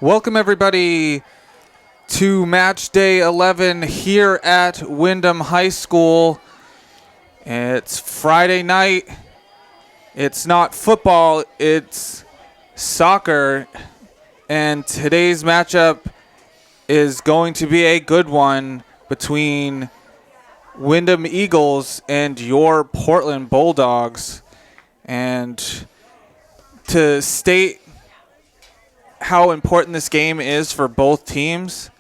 Welcome, everybody, to match day 11 here at Windham High School. It's Friday night. It's not football, it's soccer. And today's matchup is going to be a good one between Windham Eagles and your Portland Bulldogs. And to state how important this game is for both teams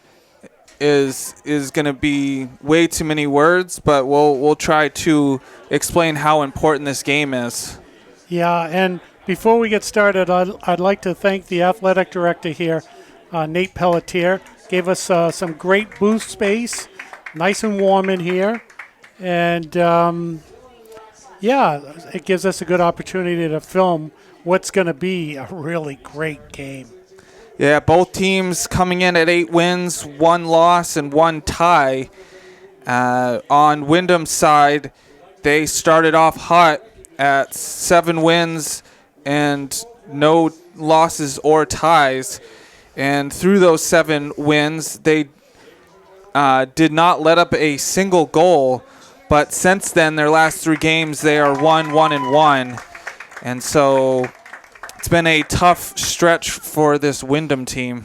is going to be way too many words, but we'll try to explain how important this game is. Yeah, and before we get started, I'd like to thank the athletic director here, Nate Pelletier. Gave us some great booth space, nice and warm in here, and it gives us a good opportunity to film what's going to be a really great game. Yeah, both teams coming in at 8 wins, 1 loss, and 1 tie. On Windham's side, they started off hot at 7 wins and no losses or ties. And through those 7 wins, they did not let up a single goal. But since then, their last 3 games, they are 1-1-1. And so it's been a tough stretch for this Windham team.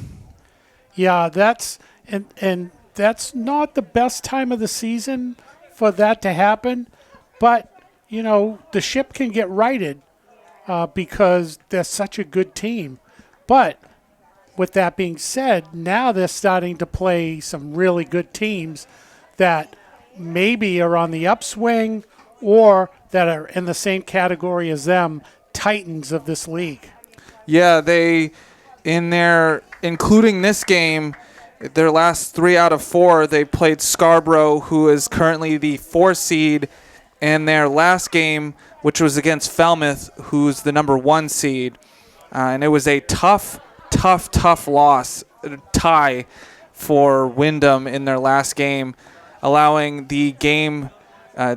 Yeah, that's not the best time of the season for that to happen. But, you know, the ship can get righted because they're such a good team. But with that being said, now they're starting to play some really good teams that maybe are on the upswing or that are in the same category as them, titans of this league. Yeah, including this game, their last 3 out of 4, they played Scarborough, who is currently the 4 seed, and their last game, which was against Falmouth, who's the number 1 seed. And it was a tough loss, tie for Windham in their last game, allowing the game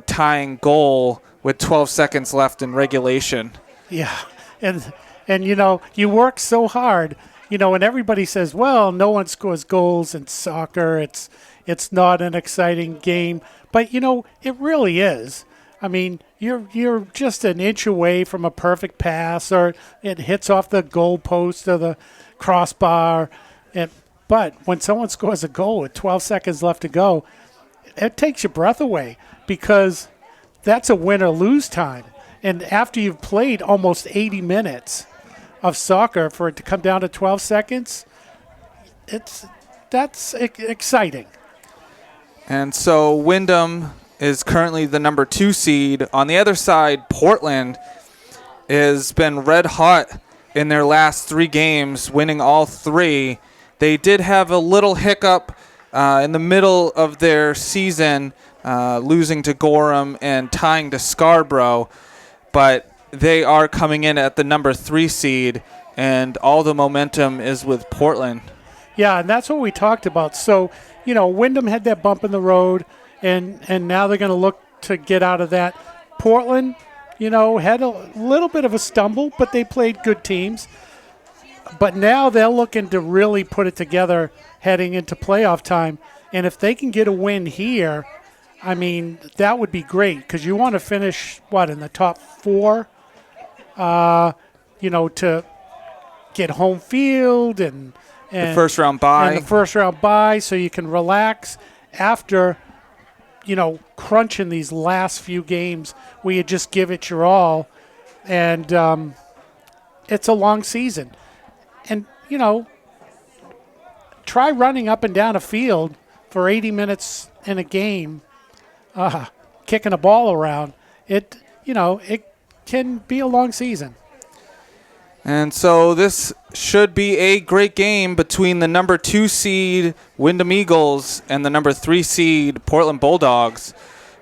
tying goal with 12 seconds left in regulation. Yeah, and you know, you work so hard, you know, and everybody says, well, no one scores goals in soccer. It's not an exciting game. But, you know, it really is. I mean, you're just an inch away from a perfect pass, or it hits off the goal post or the crossbar. But when someone scores a goal with 12 seconds left to go, it takes your breath away because that's a win or lose time. And after you've played almost 80 minutes of soccer, for it to come down to 12 seconds, that's exciting. And so Windham is currently the number 2 seed. On the other side, Portland has been red hot in their last 3 games, winning all 3. They did have a little hiccup in the middle of their season, losing to Gorham and tying to Scarborough. But they are coming in at the number 3 seed, and all the momentum is with Portland. Yeah, and that's what we talked about. So, you know, Windham had that bump in the road, and now they're going to look to get out of that. Portland, you know, had a little bit of a stumble, but they played good teams. But now they're looking to really put it together heading into playoff time. And if they can get a win here, I mean, that would be great because you want to finish, in the top 4, you know, to get home field and the first round bye. And the first round bye so you can relax after, you know, crunching these last few games where you just give it your all. And it's a long season. And, you know, try running up and down a field for 80 minutes in a game. Kicking a ball around, it can be a long season. And so this should be a great game between the number 2 seed Windham Eagles and the number 3 seed Portland Bulldogs.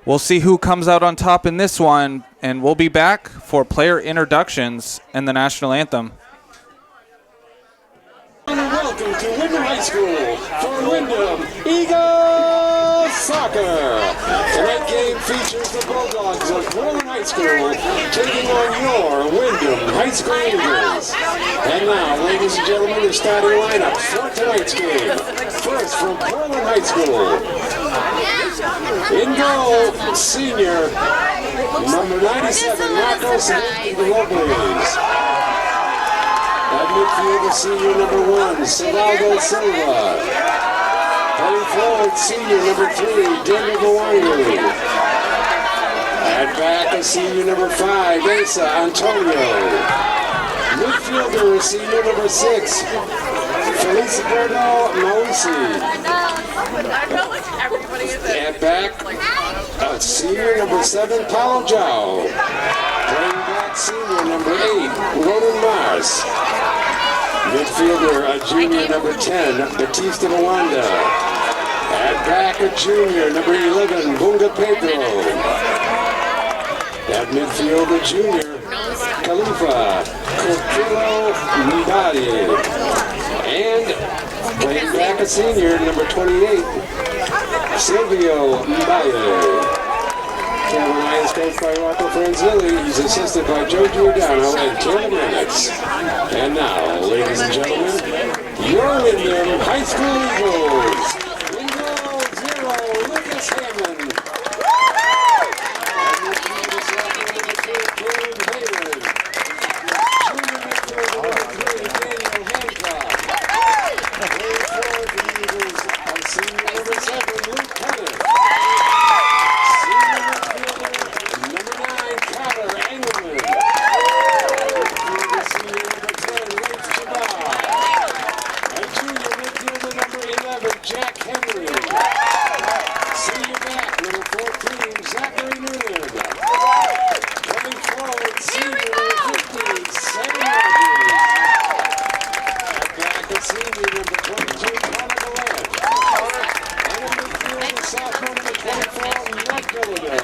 We'll see who comes out on top in this one, and we'll be back for player introductions and the national anthem. Welcome to Windham High School for Windham Eagles Soccer. soccer. Tonight's game features the Bulldogs of Portland High School taking on your Windham High School Eagles. And now, ladies and gentlemen, the starting lineup for tonight's game. First, from Portland High School. In goal, senior, number 97, Marcos Robles. At midfield, the senior number 1, Salvador Silva. Playing forward, senior number 3, Daniel Mawangari. At back, a senior number 5, Asa Antonio. Midfielder, senior number 6, Feliciberto Mausi. At back, senior number 7, Paulo Jao. Playing back, senior number 8, Ronan Mars. Midfielder, a junior number 10, Batista Mwanda. At back, a junior number 11, Bunga Pedro. At midfield, a junior, Khalifa Kokilo Mbadi. And playing back, a senior number 28, Silvio Mbaye. Cameron is coached by Rocco Franzilli. He's assisted by Joe Giordano and Caleb Lennox. And now, ladies and gentlemen, your Windham High School Eagles. Window 0, Lucas Hammond. And midfield is number 2, Caleb Hayden. Junior midfielder number 3, Daniel Hancock. Playing forward the Eagles are senior number 7, Luke Pettit. Jack Henry. Senior back, number 14, Zachary Noonan. Coming forward, senior number 15, Sam Rogers. Back at senior number 22, Connor Gallant. And in midfield, the sophomore number 24, Mike Gallagher.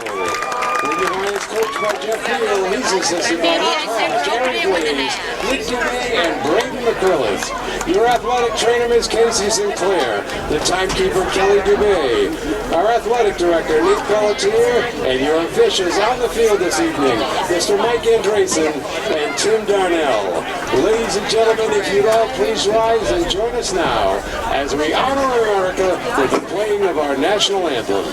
Windham High is coached by Jeff Neal. He's assisted by Nick Hodge, Aaron Blaze, Nick DeMay, and Braden McCrillis. Your athletic trainer, Ms. Casey Sinclair. The timekeeper, Kelly Dubay. Our athletic director, Nick Pelletier. And your officials on the field this evening, Mr. Mike Andresen and Tim Darnell. Ladies and gentlemen, if you'd all please rise and join us now as we honor America with the playing of our national anthem.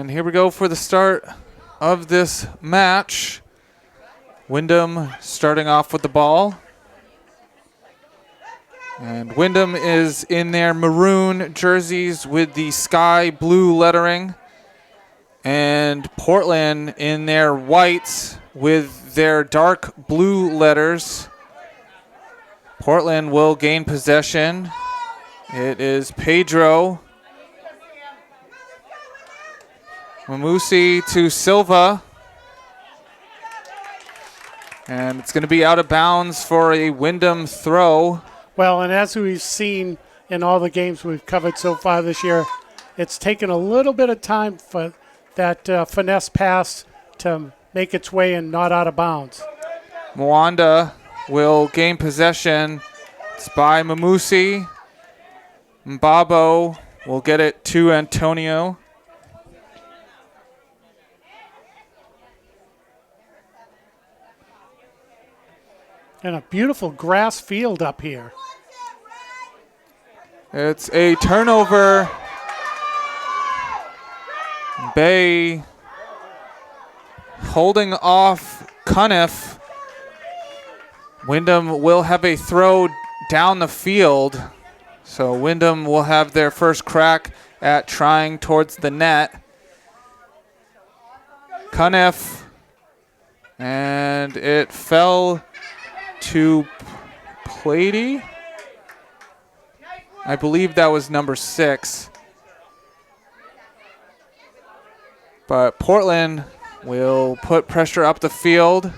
Here we go for the start of this match. Windham starting off with the ball. And Windham is in their maroon jerseys with the sky blue lettering. And Portland in their whites with their dark blue letters. Portland will gain possession. It is Pedro. Mamusi to Silva. And it's going to be out of bounds for a Windham throw. Well, and as we've seen in all the games we've covered so far this year, it's taken a little bit of time for that finesse pass to make its way and not out of bounds. Mwanda will gain possession. It's by Mamusi. Mbabo will get it to Antonio. And a beautiful grass field up here. It's a turnover. Bay holding off Cuniff. Windham will have a throw down the field. So Windham will have their first crack at trying towards the net. Cuniff, and it fell to Plady. I believe that was number 6. But Portland will put pressure up the field.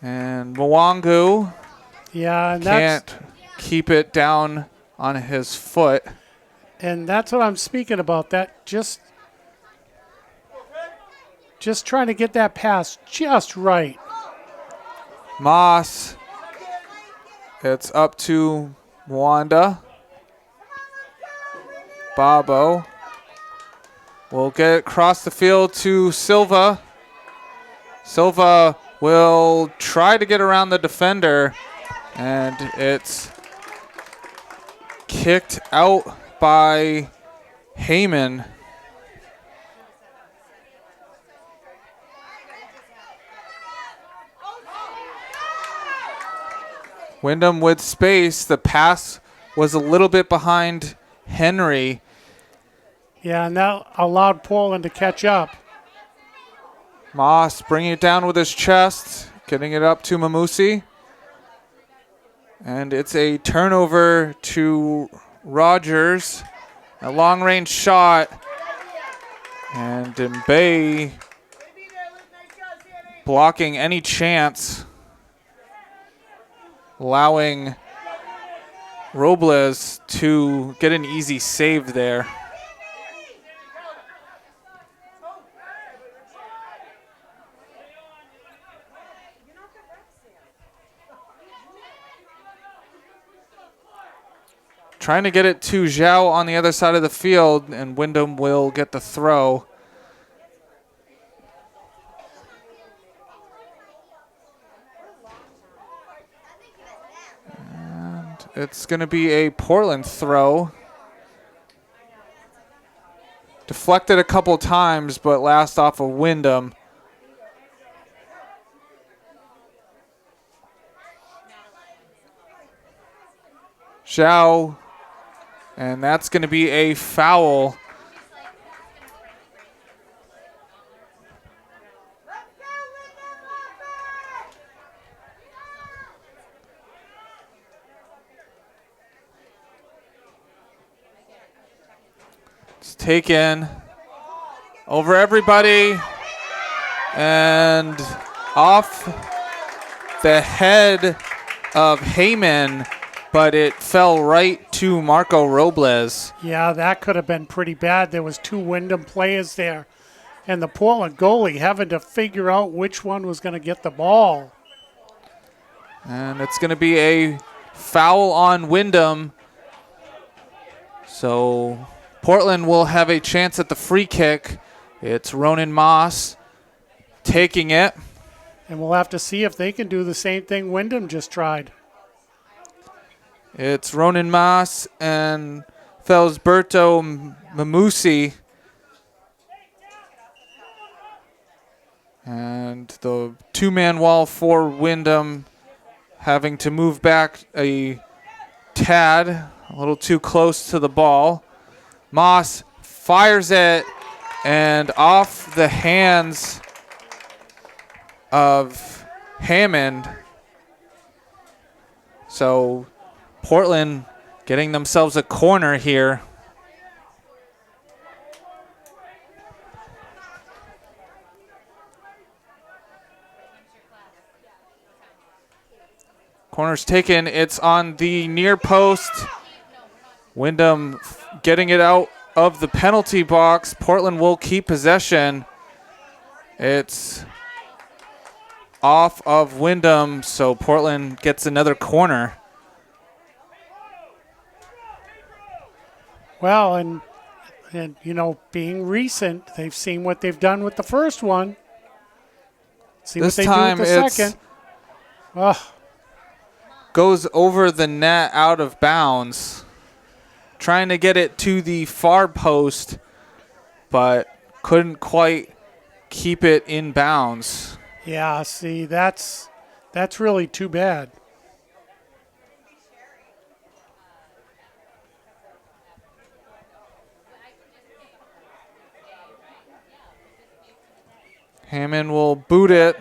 And Mwangu And can't keep it down on his foot. And that's what I'm speaking about. That just trying to get that pass just right. Moss. It's up to Mwanda. Bobo will get it across the field to Silva. Silva will try to get around the defender, and it's kicked out by Heyman. Windham with space. The pass was a little bit behind Henry. Yeah, and that allowed Portland to catch up. Moss bringing it down with his chest, getting it up to Mamusi. And it's a turnover to Rogers. A long-range shot. And Mbaye blocking any chance, allowing Robles to get an easy save there. Trying to get it to Zhao on the other side of the field, and Windham will get the throw. And it's going to be a Portland throw. Deflected a couple times, but last off of Windham. Zhao. And that's going to be a foul. It's taken over everybody and off the head of Heyman, but it fell right to Marco Robles. Yeah, that could have been pretty bad. There was 2 Windham players there, and the Portland goalie having to figure out which one was going to get the ball. And it's going to be a foul on Windham. So Portland will have a chance at the free kick. It's Ronan Moss taking it. And we'll have to see if they can do the same thing Windham just tried. It's Ronan Moss and Felsberto Mamusi. And the 2-man wall for Windham having to move back a tad, a little too close to the ball. Moss fires it, and off the hands of Hammond. So Portland getting themselves a corner here. Corner's taken. It's on the near post. Windham getting it out of the penalty box. Portland will keep possession. It's off of Windham, so Portland gets another corner. Well, and you know, being recent, they've seen what they've done with the first one. See This what they time do with the it's second. Oh, goes over the net out of bounds. Trying to get it to the far post, but couldn't quite keep it in bounds. yeah, see, that's really too bad. Hammond will boot it.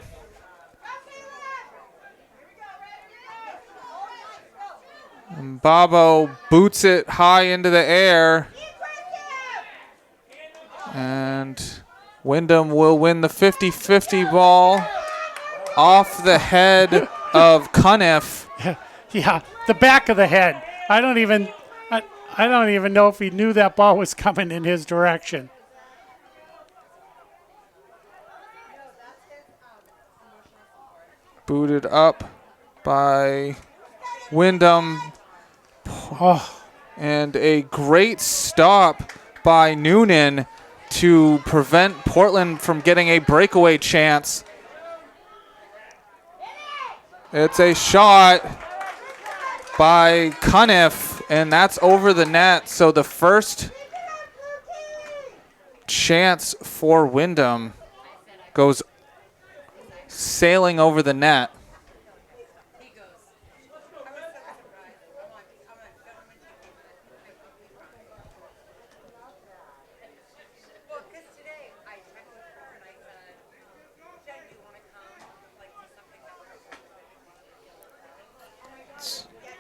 And Bobo boots it high into the air. And Windham will win the 50-50 ball off the head of Cuniff. Yeah, the back of the head. I don't even know if he knew that ball was coming in his direction. Booted up by Windham. Oh, And a great stop by Noonan to prevent Portland from getting a breakaway chance. It's a shot by Cuniff, and that's over the net. So the first chance for Windham goes sailing over the net.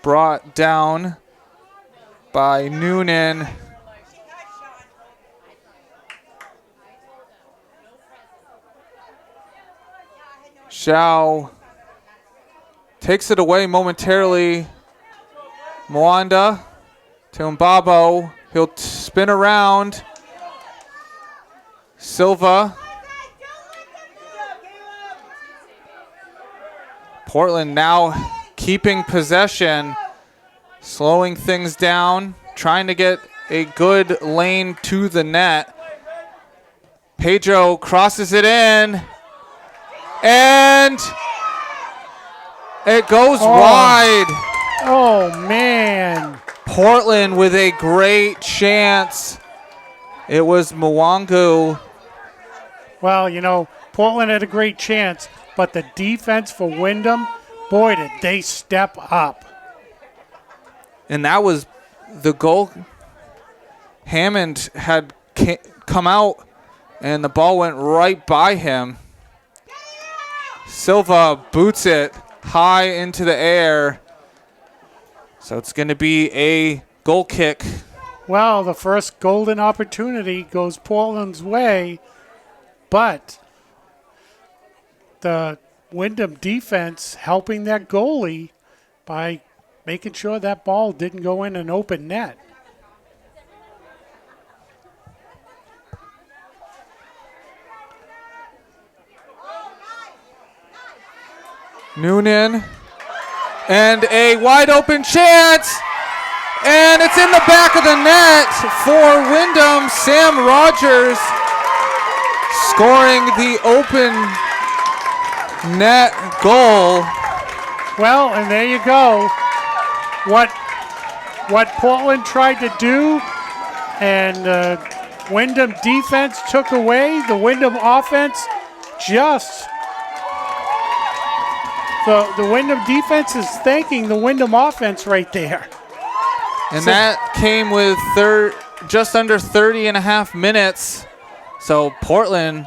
Brought down by Noonan. Zhao takes it away momentarily. Mwanda to Mbabo. He'll spin around. Silva. Portland now keeping possession, slowing things down, trying to get a good lane to the net. Pedro crosses it in, and it goes wide. Oh, man. Portland with a great chance. It was Mwangu. Well, Portland had a great chance, but the defense for Windham, boy, did they step up. And that was the goal. Hammond had come out, and the ball went right by him. Silva boots it high into the air. So it's going to be a goal kick. Well, the first golden opportunity goes Portland's way, but the Windham defense helping that goalie by making sure that ball didn't go in an open net. Noonan. And a wide open chance. And it's in the back of the net for Windham. Sam Rogers scoring the open net goal. Well, and there you go. What Portland tried to do and Windham defense took away, the Windham offense just... The Windham defense is thanking the Windham offense right there. And that came with just under 30 and a half minutes. So Portland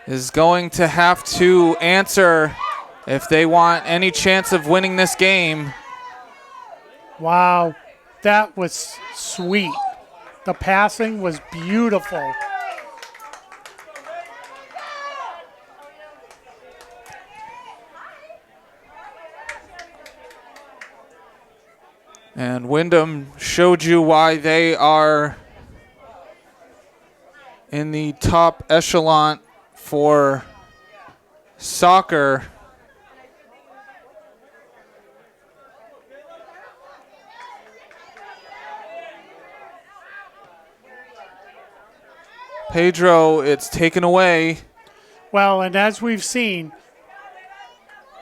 is going to have to answer if they want any chance of winning this game. Wow, that was sweet. The passing was beautiful. And Windham showed you why they are in the top echelon for soccer. Pedro, it's taken away. Well, and as we've seen,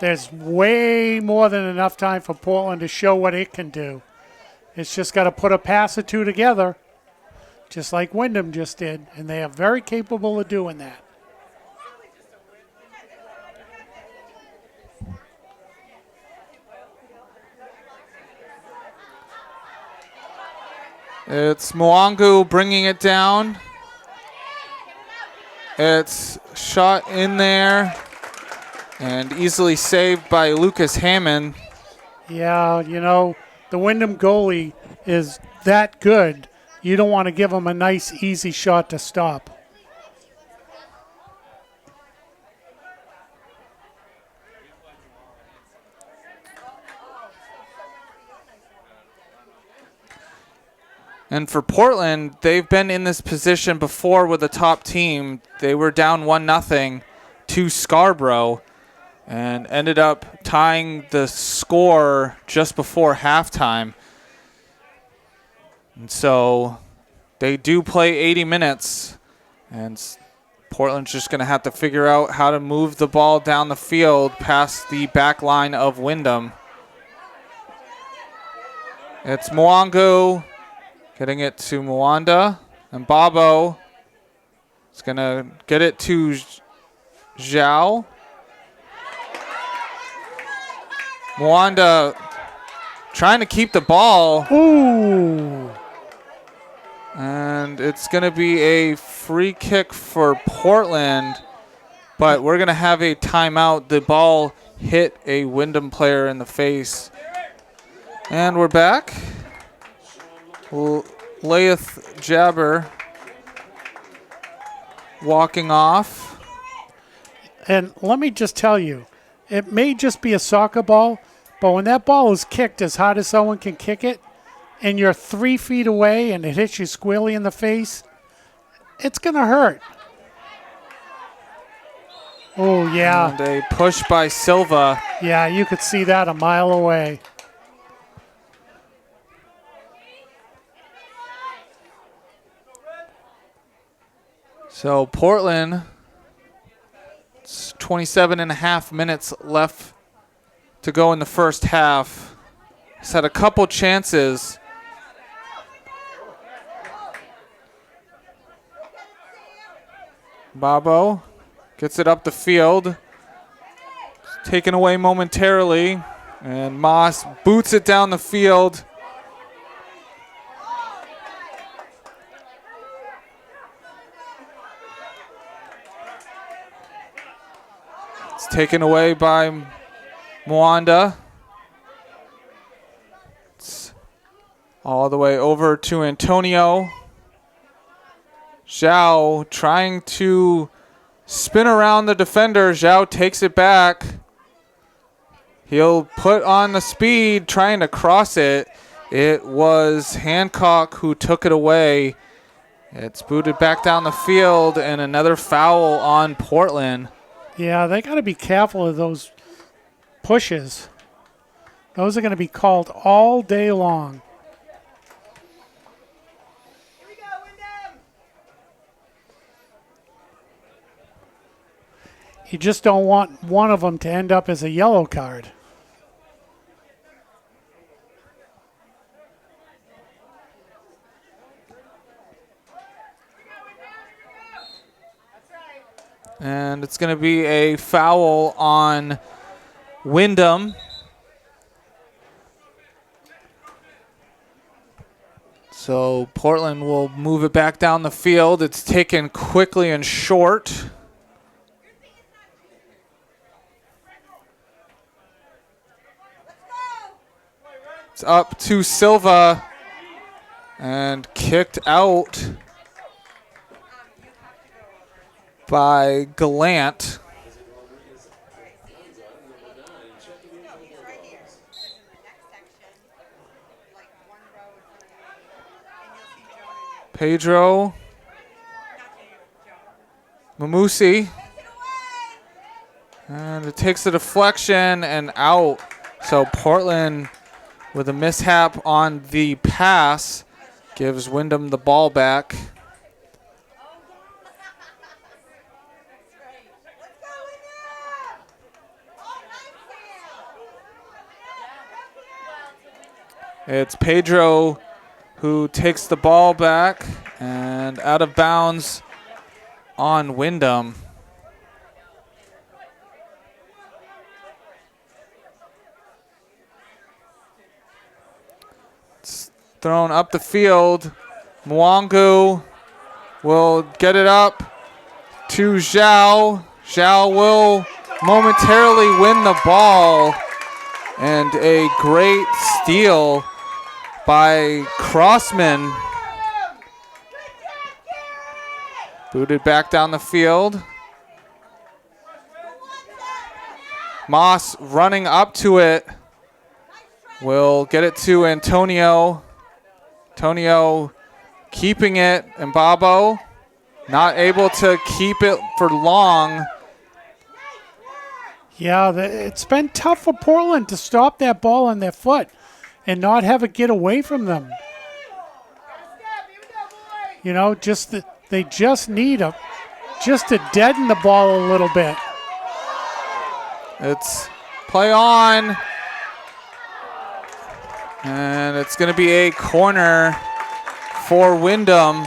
there's way more than enough time for Portland to show what it can do. It's just got to put a pass or two together, just like Windham just did, and they are very capable of doing that. It's Mwangu bringing it down. It's shot in there and easily saved by Lucas Hammond. Yeah, you know, the Windham goalie is that good. You don't want to give him a nice, easy shot to stop. And for Portland, they've been in this position before with a top team. They were down 1-0 to Scarborough and ended up tying the score just before halftime. And so they do play 80 minutes, and Portland's just going to have to figure out how to move the ball down the field past the back line of Windham. It's Mwangu getting it to Mwanda, and Babo is going to get it to Zhao. Mwanda trying to keep the ball. Ooh. And it's going to be a free kick for Portland, but we're going to have a timeout. The ball hit a Windham player in the face. And we're back. Laith Jabber walking off. And let me just tell you, it may just be a soccer ball, but when that ball is kicked as hard as someone can kick it, and you're 3 feet away and it hits you squarely in the face, it's going to hurt. Oh, yeah. And a push by Silva. Yeah, you could see that a mile away. So Portland, it's 27 and a half minutes left to go in the first half. He's had a couple chances. Babo gets it up the field. Taken away momentarily. And Moss boots it down the field. It's taken away by Mwanda. It's all the way over to Antonio. Zhao trying to spin around the defender. Zhao takes it back. He'll put on the speed, trying to cross it. It was Hancock who took it away. It's booted back down the field, and another foul on Portland. Yeah, they got to be careful of those pushes. Those are going to be called all day long. Here we go, Windham! You just don't want one of them to end up as a yellow card. And it's going to be a foul on Windham. So Portland will move it back down the field. It's taken quickly and short. It's up to Silva and kicked out by Gallant. Pedro Mamusi. And it takes a deflection and out. So Portland, with a mishap on the pass, gives Windham the ball back. It's Pedro who takes the ball back and out of bounds on Windham. It's thrown up the field. Mwangu will get it up to Zhao. Zhao will momentarily win the ball. And a great steal by Crossman. Booted back down the field. Moss running up to it. Will get it to Antonio. Antonio keeping it. And Mbabo not able to keep it for long. Yeah, it's been tough for Portland to stop that ball on their foot and not have it get away from them. You know, they just need to deaden the ball a little bit. It's play on. And it's going to be a corner for Windham.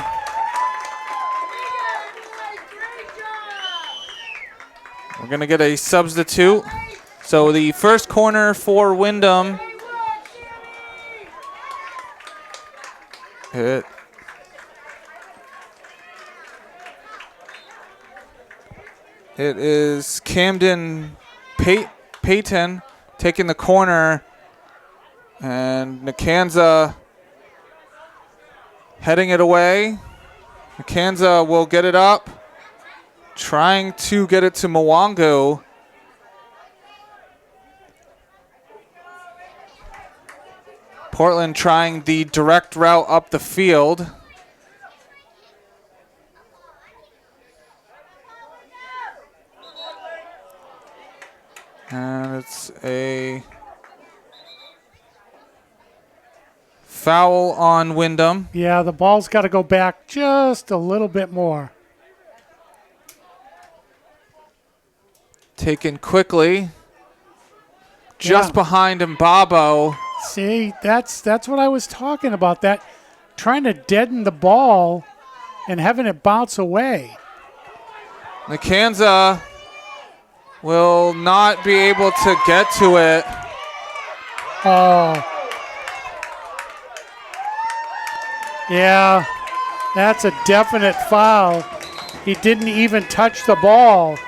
We're going to get a substitute. So the first corner for Windham. It is Camden Payton taking the corner. And Nikanza heading it away. Nikanza will get it up. Trying to get it to Mwangu. Portland trying the direct route up the field. And it's a foul on Windham. Yeah, the ball's got to go back just a little bit more. Taken quickly. Just behind Mbabo. See, that's what I was talking about. That trying to deaden the ball and having it bounce away. Nikanza will not be able to get to it. Oh. Yeah, that's a definite foul. He didn't even touch the ball.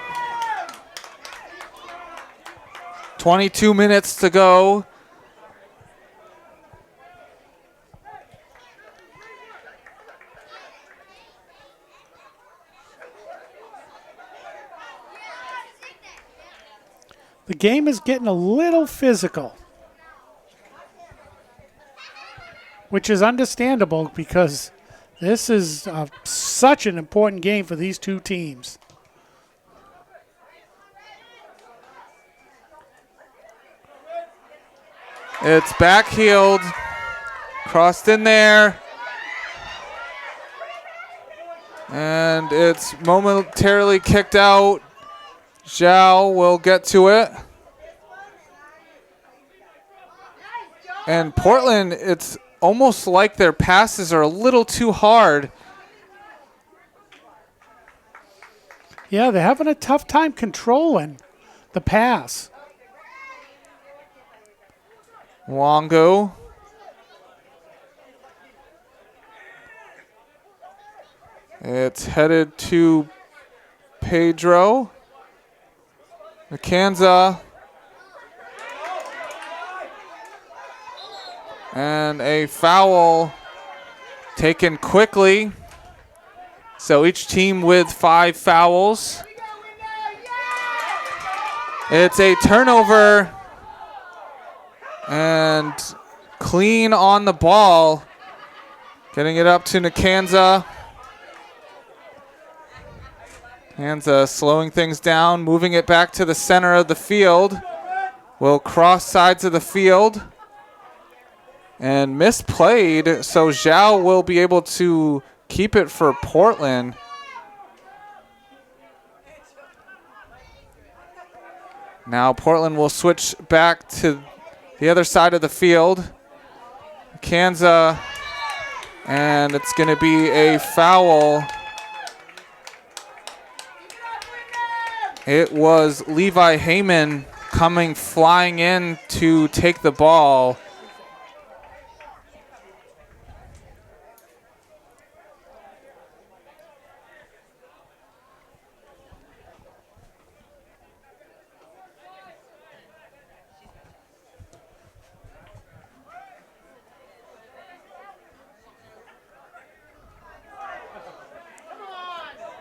22 minutes to go. The game is getting a little physical, which is understandable because this is such an important game for these two teams. It's backheeled, crossed in there, and it's momentarily kicked out. Zhao will get to it. And Portland, it's almost like their passes are a little too hard. Yeah, they're having a tough time controlling the pass. Mwangu. It's headed to Pedro. Nikanza. And a foul taken quickly. So each team with 5 fouls. It's a turnover. And clean on the ball. Getting it up to Nikanza. Nikanza slowing things down, moving it back to the center of the field. Will cross sides of the field. And misplayed, so Zhao will be able to keep it for Portland. Now Portland will switch back to the other side of the field. Kansas, and it's going to be a foul. It was Levi Heyman coming flying in to take the ball.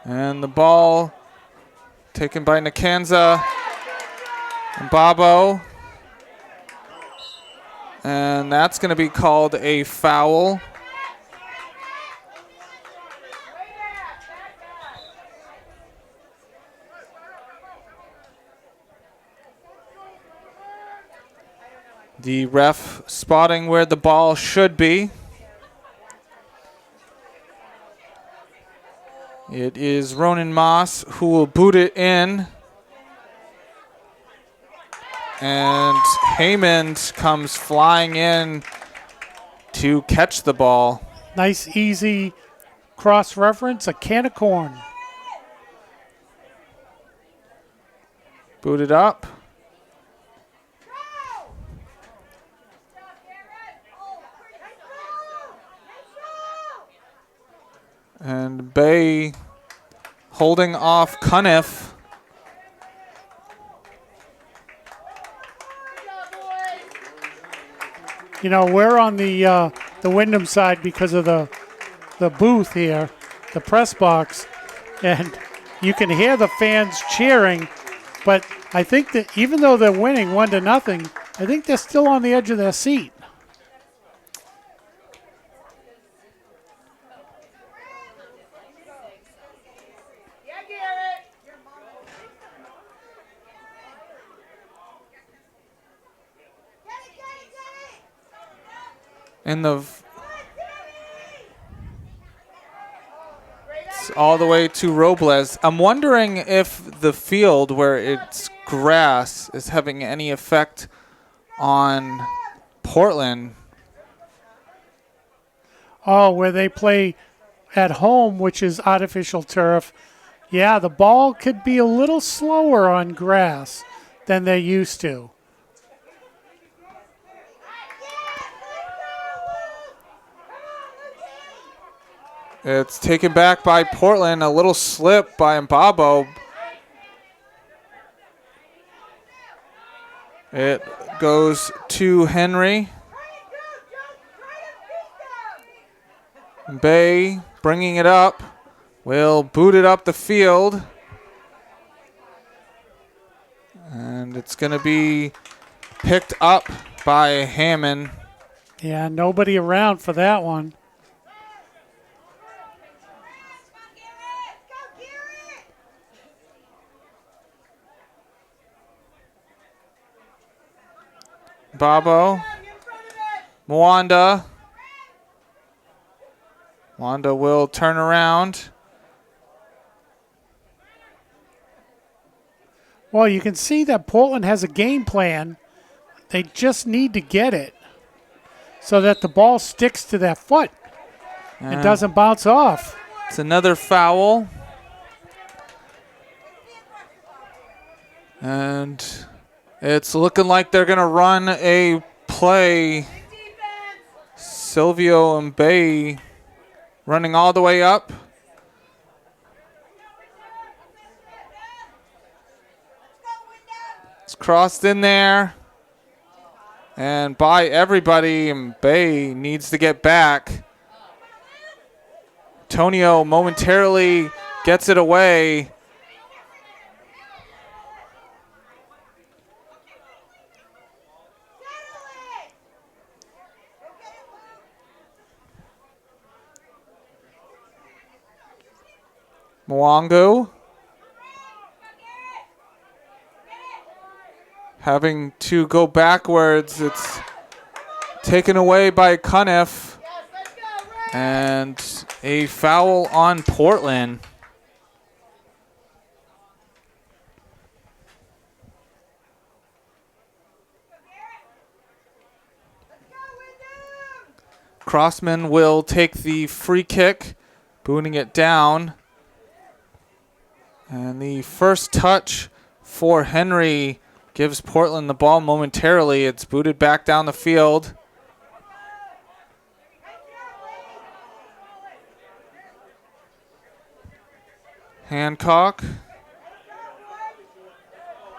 And the ball taken by Nakanza and Babo. And that's going to be called a foul. The ref spotting where the ball should be. It is Ronan Moss who will boot it in. And Heyman comes flying in to catch the ball. Nice, easy cross-reference, a can of corn. Booted up. And Bay holding off Cuniff. You know, we're on the Windham side because of the booth here, the press box, and you can hear the fans cheering, but I think that even though they're winning 1-0, I think they're still on the edge of their seat. In the it's all the way to Robles. I'm wondering if the field where it's grass is having any effect on Portland. Oh, where they play at home, which is artificial turf. Yeah, the ball could be a little slower on grass than they used to. It's taken back by Portland. A little slip by Mbabo. It goes to Henry. Bay bringing it up. Will boot it up the field. And it's going to be picked up by Hammond. Yeah, nobody around for that one. Babo. Mwanda. Wanda will turn around. Well, you can see that Portland has a game plan. They just need to get it so that the ball sticks to their foot and doesn't bounce off. It's another foul. And it's looking like they're going to run a play. Silvio and Bay running all the way up. It's crossed in there. And by everybody, and Bay needs to get back. Tonio momentarily gets it away. Mwango having to go backwards. It's taken away by Cuniff. And a foul on Portland. Crossman will take the free kick, booting it down. And the first touch for Henry gives Portland the ball momentarily. It's booted back down the field. Hancock.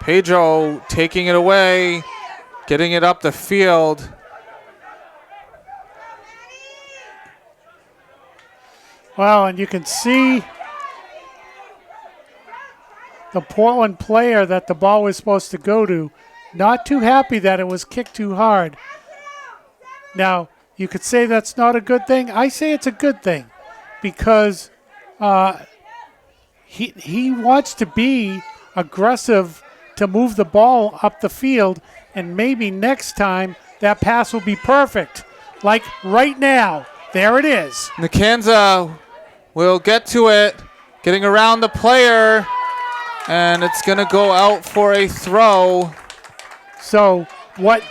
Pedro taking it away, getting it up the field. Well, and you can see the Portland player that the ball was supposed to go to, not too happy that it was kicked too hard. Now, you could say that's not a good thing. I say it's a good thing because he wants to be aggressive to move the ball up the field, and maybe next time that pass will be perfect. Like right now, there it is. Nicanza will get to it, getting around the player, and it's going to go out for a throw. So what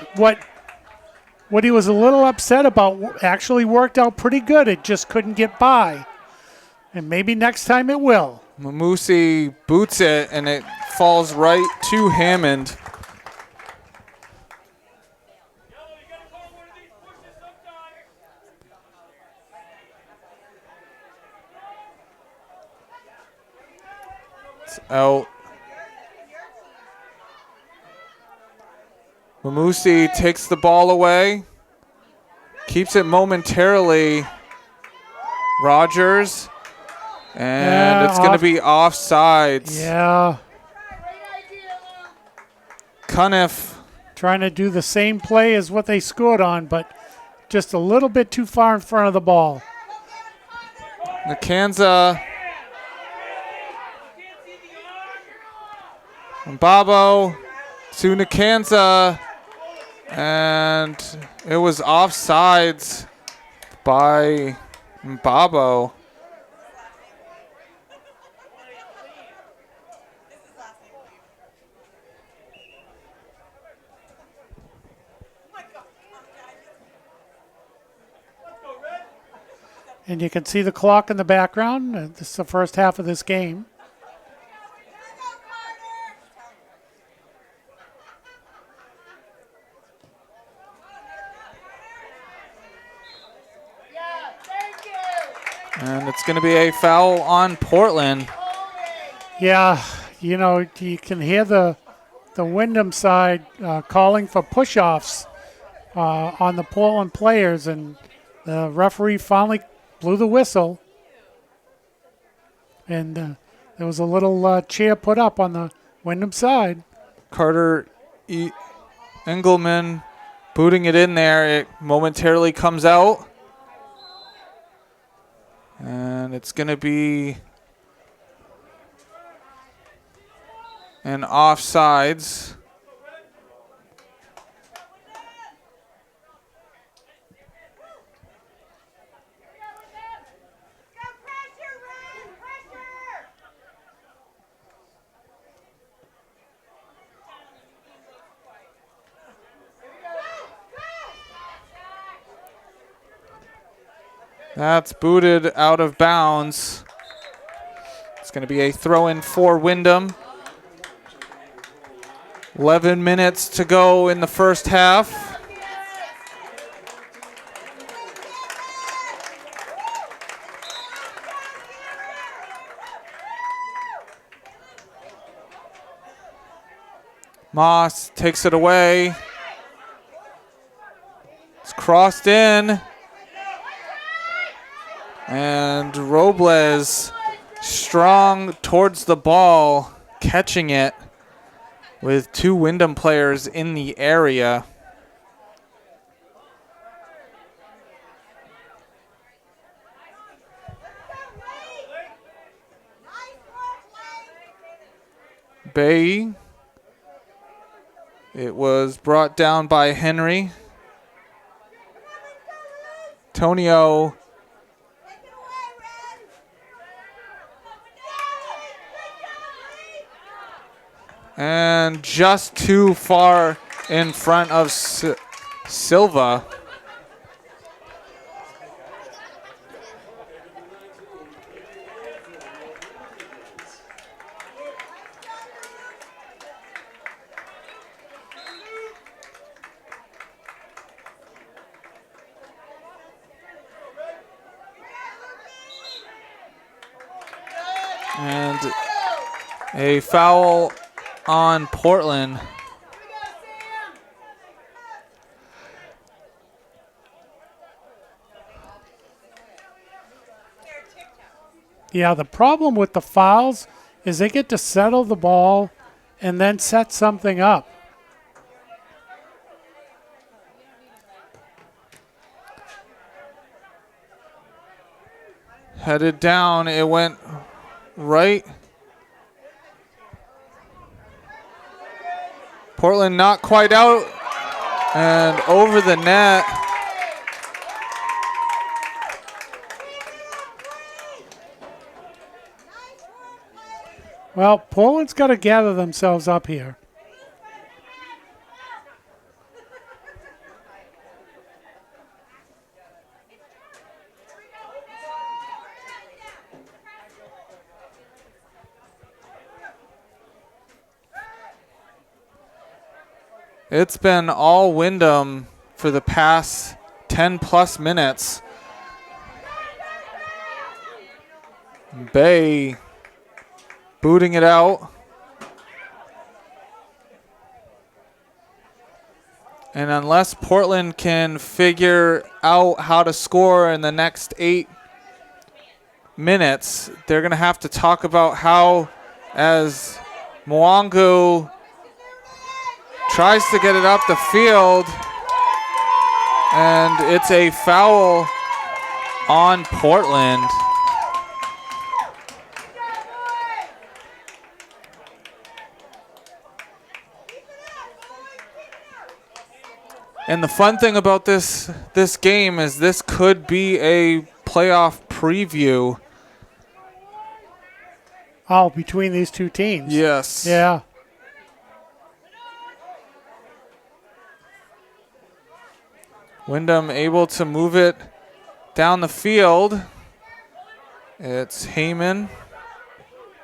he was a little upset about actually worked out pretty good. It just couldn't get by. And maybe next time it will. Mamusi boots it, and it falls right to Hammond. It's out. Mamusi takes the ball away, keeps it momentarily. Rogers, and it's going to be offsides. Yeah. Cuniff trying to do the same play as what they scored on, but just a little bit too far in front of the ball. Nicanza. Mbabo to Nicanza, and it was offsides by Mbabo. And you can see the clock in the background. This is the first half of this game. And it's going to be a foul on Portland. Yeah, you know, you can hear the Windham side calling for push-offs on the Portland players, and the referee finally blew the whistle. And there was a little chair put up on the Windham side. Carter Engelman booting it in there. It momentarily comes out. And it's going to be an offsides. That's booted out of bounds. It's going to be a throw-in for Windham. 11 minutes to go in the first half. Moss takes it away. It's crossed in. And Robles strong towards the ball, catching it with two Windham players in the area. Bay. It was brought down by Henry. Tonio. And just too far in front of Silva. And a foul on Portland. Yeah, the problem with the fouls is they get to settle the ball and then set something up. Headed down, it went right. Portland not quite out and over the net. Well, Portland's got to gather themselves up here. It's been all Windham for the past 10 plus minutes. Bay booting it out. And unless Portland can figure out how to score in the next 8 minutes, they're going to have to talk about how, as Mwangu tries to get it up the field, and it's a foul on Portland. And the fun thing about this game is this could be a playoff preview. Oh, between these two teams. Yes. Yeah. Windham able to move it down the field. It's Heyman.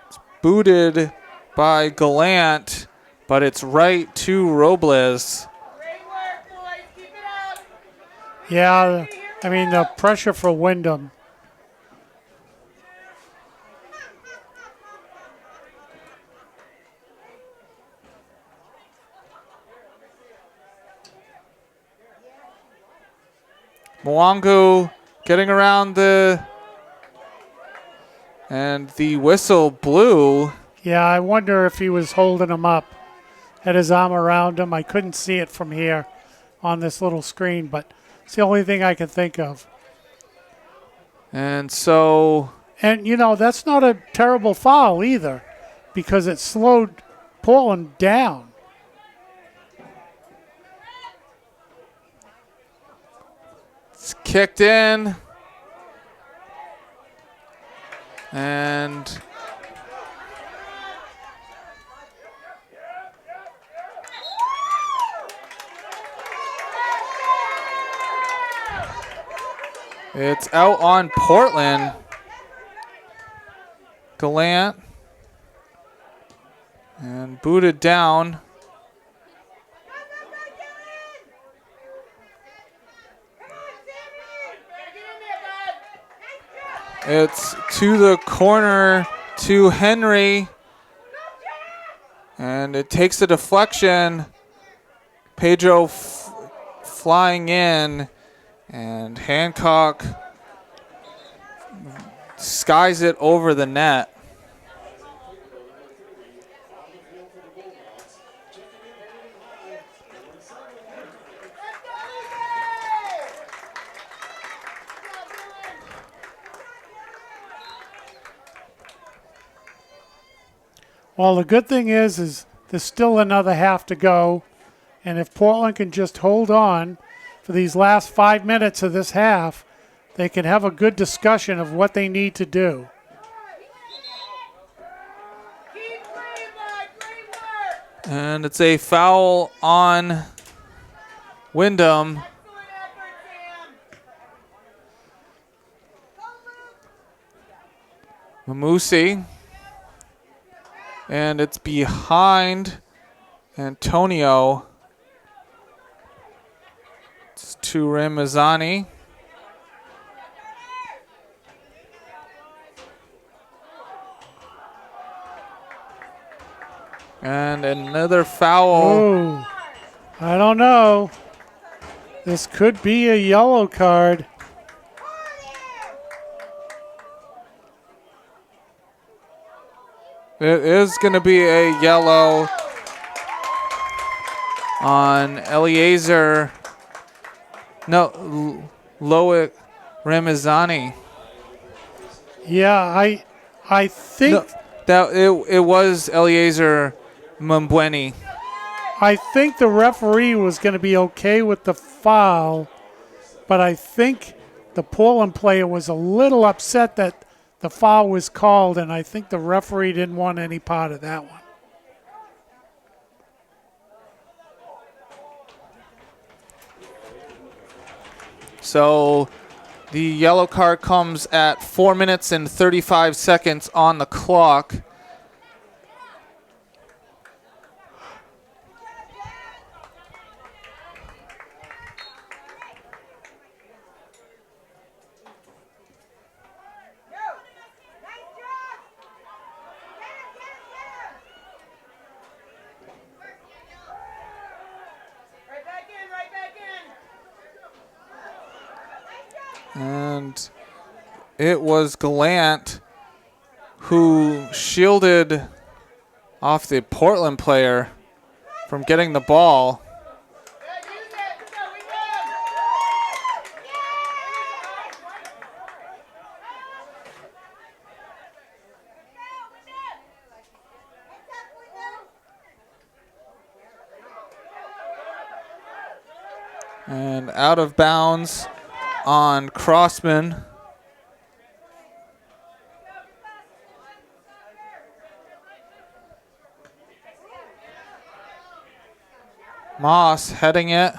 It's booted by Gallant, but it's right to Robles. Yeah, I mean, the pressure for Windham. Mwangu getting around and the whistle blew. Yeah, I wonder if he was holding him up, had his arm around him. I couldn't see it from here on this little screen, but it's the only thing I can think of. And so... And, you know, that's not a terrible foul either, because it slowed Portland down. It's kicked in. And... it's out on Portland. Gallant. And booted down. It's to the corner to Henry. And it takes a deflection. Pedro flying in. And Hancock skies it over the net. Well, the good thing is there's still another half to go. And if Portland can just hold on for these last 5 minutes of this half, they can have a good discussion of what they need to do. And it's a foul on Windham. Mamusi. And it's behind Antonio. It's to Ramazani. And another foul. Oh, I don't know. This could be a yellow card. It is going to be a yellow on Eliezer. No, Loic Ramazani. Yeah, I think No, that it was Eliezer Mbweni. I think the referee was going to be okay with the foul, but I think the Portland player was a little upset that the foul was called, and I think the referee didn't want any part of that one. So the yellow card comes at 4 minutes and 35 seconds on the clock. And it was Gallant who shielded off the Portland player from getting the ball. And out of bounds on Crossman. Moss heading it.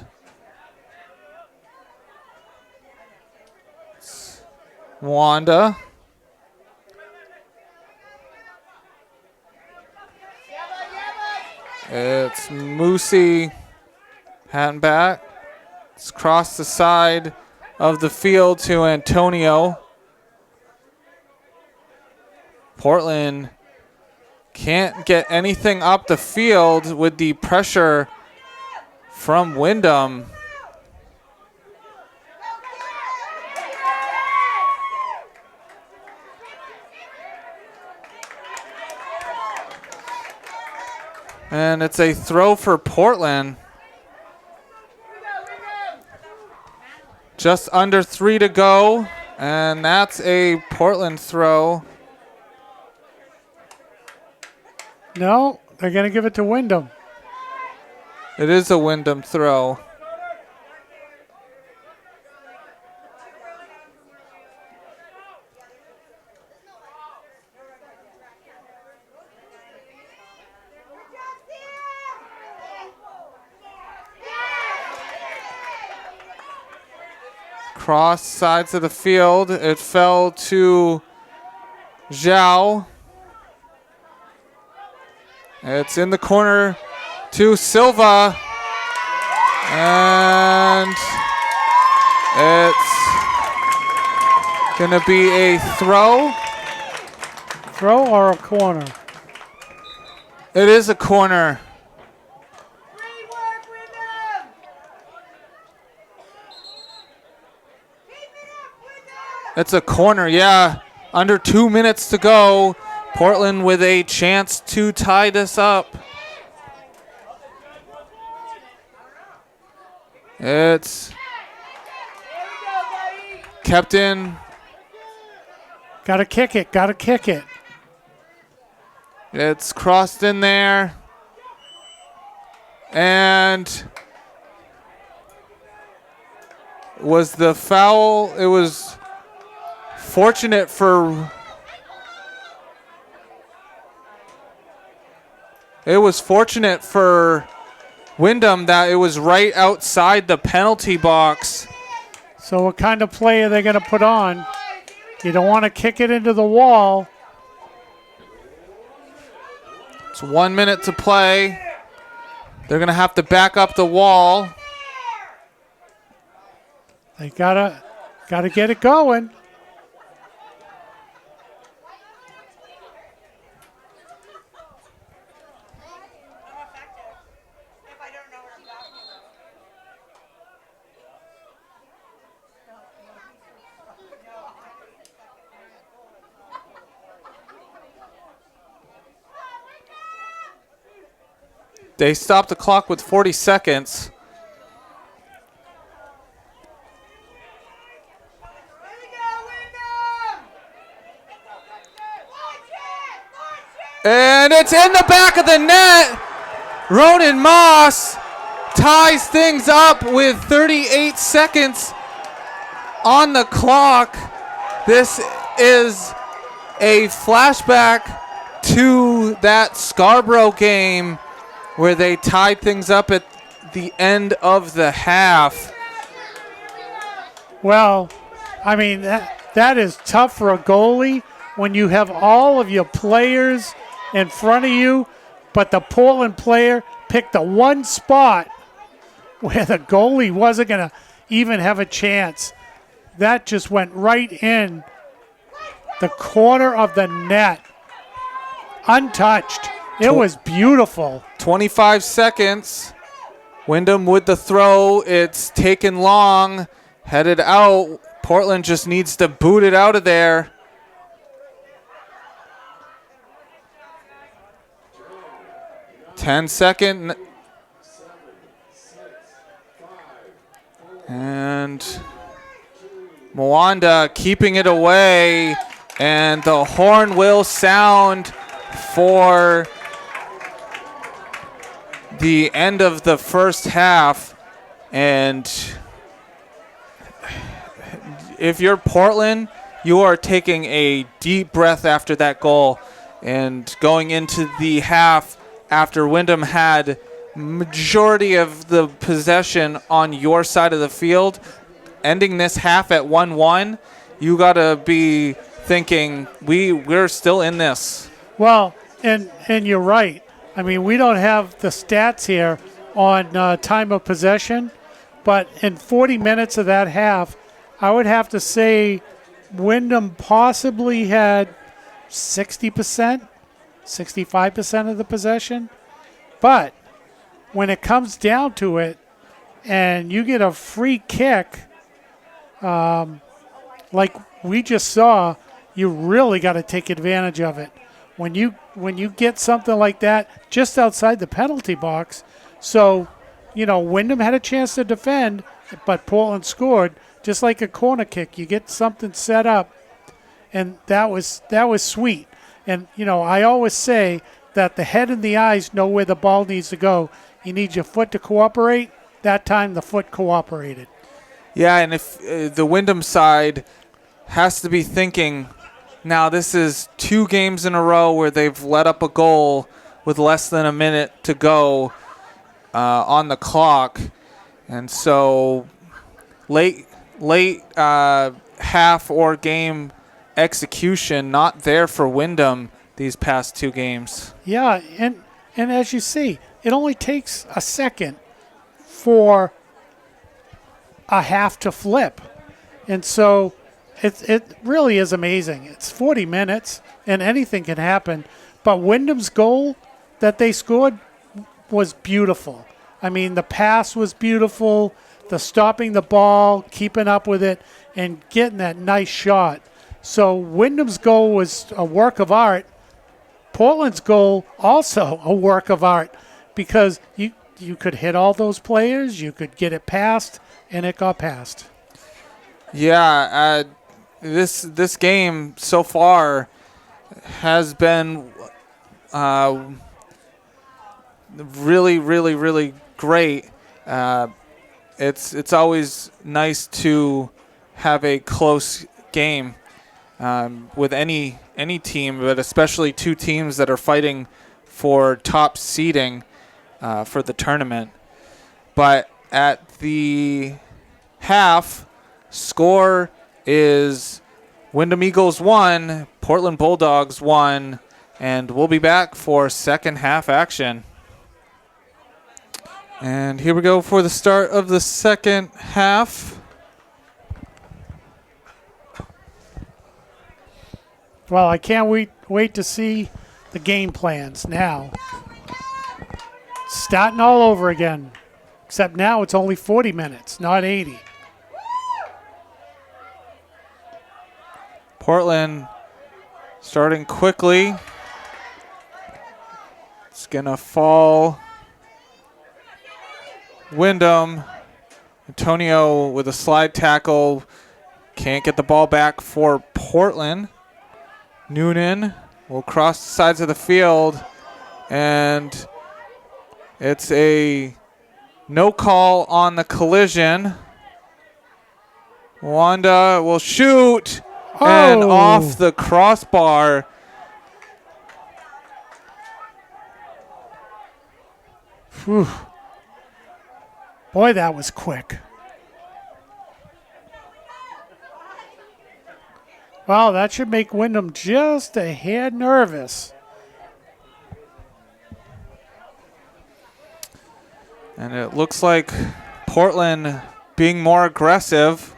Wanda. It's Moosey. Hand back. It's across the side of the field to Antonio. Portland can't get anything up the field with the pressure from Windham. And it's a throw for Portland. Just under 3 to go, and that's a Portland throw. No, they're going to give it to Windham. It is a Windham throw. Cross sides of the field. It fell to Zhao. It's in the corner to Silva. And it's going to be a throw. Throw or a corner? It is a corner. It's a corner, yeah. Under 2 minutes to go. Portland with a chance to tie this up. It's kept in. Got to kick it, got to kick it. It's crossed in there. And was the foul, it was fortunate for Windham that it was right outside the penalty box. So what kind of play are they going to put on? You don't want to kick it into the wall. It's 1 minute to play. They're going to have to back up the wall. They gotta get it going. They stopped the clock with 40 seconds. And it's in the back of the net. Ronan Moss ties things up with 38 seconds on the clock. This is a flashback to that Scarborough game where they tied things up at the end of the half. Well, I mean, that is tough for a goalie when you have all of your players in front of you, but the Portland player picked the one spot where the goalie wasn't going to even have a chance. That just went right in the corner of the net, untouched. It was beautiful. 25 seconds. Windham with the throw. It's taken long. Headed out. Portland just needs to boot it out of there. Ten-second. And Mwanda keeping it away. And the horn will sound for the end of the first half. And if you're Portland, you are taking a deep breath after that goal and going into the half after Windham had majority of the possession on your side of the field, ending this half at 1-1, you got to be thinking we're still in this. Well, and you're right. I mean, we don't have the stats here on time of possession, but in 40 minutes of that half, I would have to say Windham possibly had 60%, 65% of the possession. But when it comes down to it and you get a free kick, like we just saw, you really got to take advantage of it. When you get something like that just outside the penalty box, so, Windham had a chance to defend, but Portland scored, just like a corner kick. You get something set up, and that was sweet. And, I always say that the head and the eyes know where the ball needs to go. You need your foot to cooperate. That time the foot cooperated. Yeah, and if the Windham side has to be thinking, now this is 2 games in a row where they've let up a goal with less than a minute to go on the clock. And so late half or game execution not there for Windham these past 2 games. Yeah, and as you see, it only takes a second for a half to flip. And so it really is amazing. It's 40 minutes, and anything can happen. But Windham's goal that they scored was beautiful. I mean, the pass was beautiful, the stopping the ball, keeping up with it, and getting that nice shot. So Windham's goal was a work of art. Portland's goal also a work of art, because you could hit all those players, you could get it past, and it got past. Yeah, this game so far has been really, really, really great. It's always nice to have a close game with any team, but especially 2 teams that are fighting for top seeding for the tournament. But at the half, score is Windham Eagles 1, Portland Bulldogs 1, and we'll be back for second half action. And here we go for the start of the second half. Well, I can't wait to see the game plans now. Starting all over again, except now it's only 40 minutes, not 80. Portland starting quickly. It's going to fall Windham. Antonio with a slide tackle. Can't get the ball back for Portland. Noonan will cross the sides of the field. And it's a no call on the collision. Wanda will shoot. And off the crossbar. Whew. Boy, that was quick. Wow, that should make Windham just a hair nervous. And it looks like Portland being more aggressive.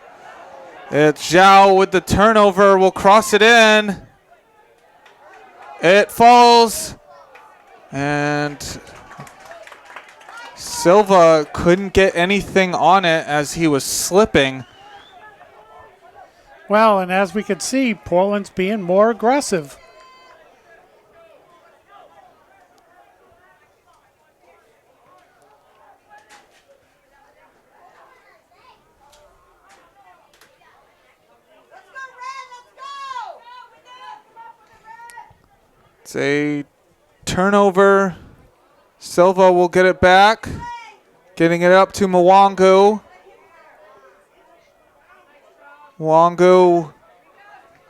It's Zhao with the turnover. Will cross it in. It falls. And Silva couldn't get anything on it as he was slipping. Well, and as we can see, Portland's being more aggressive. Let's go, Red! Let's go! It's a turnover. Silva will get it back. Getting it up to Mwangu. Mwangu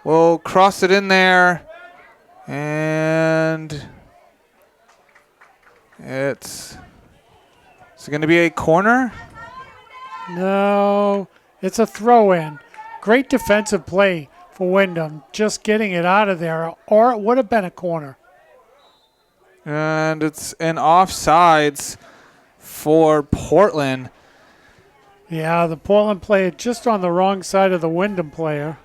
will cross it in there. And it's it going to be a corner? No, it's a throw-in. Great defensive play for Windham, just getting it out of there, or it would have been a corner. And it's an offsides for Portland. Yeah, the Portland player just on the wrong side of the Windham player.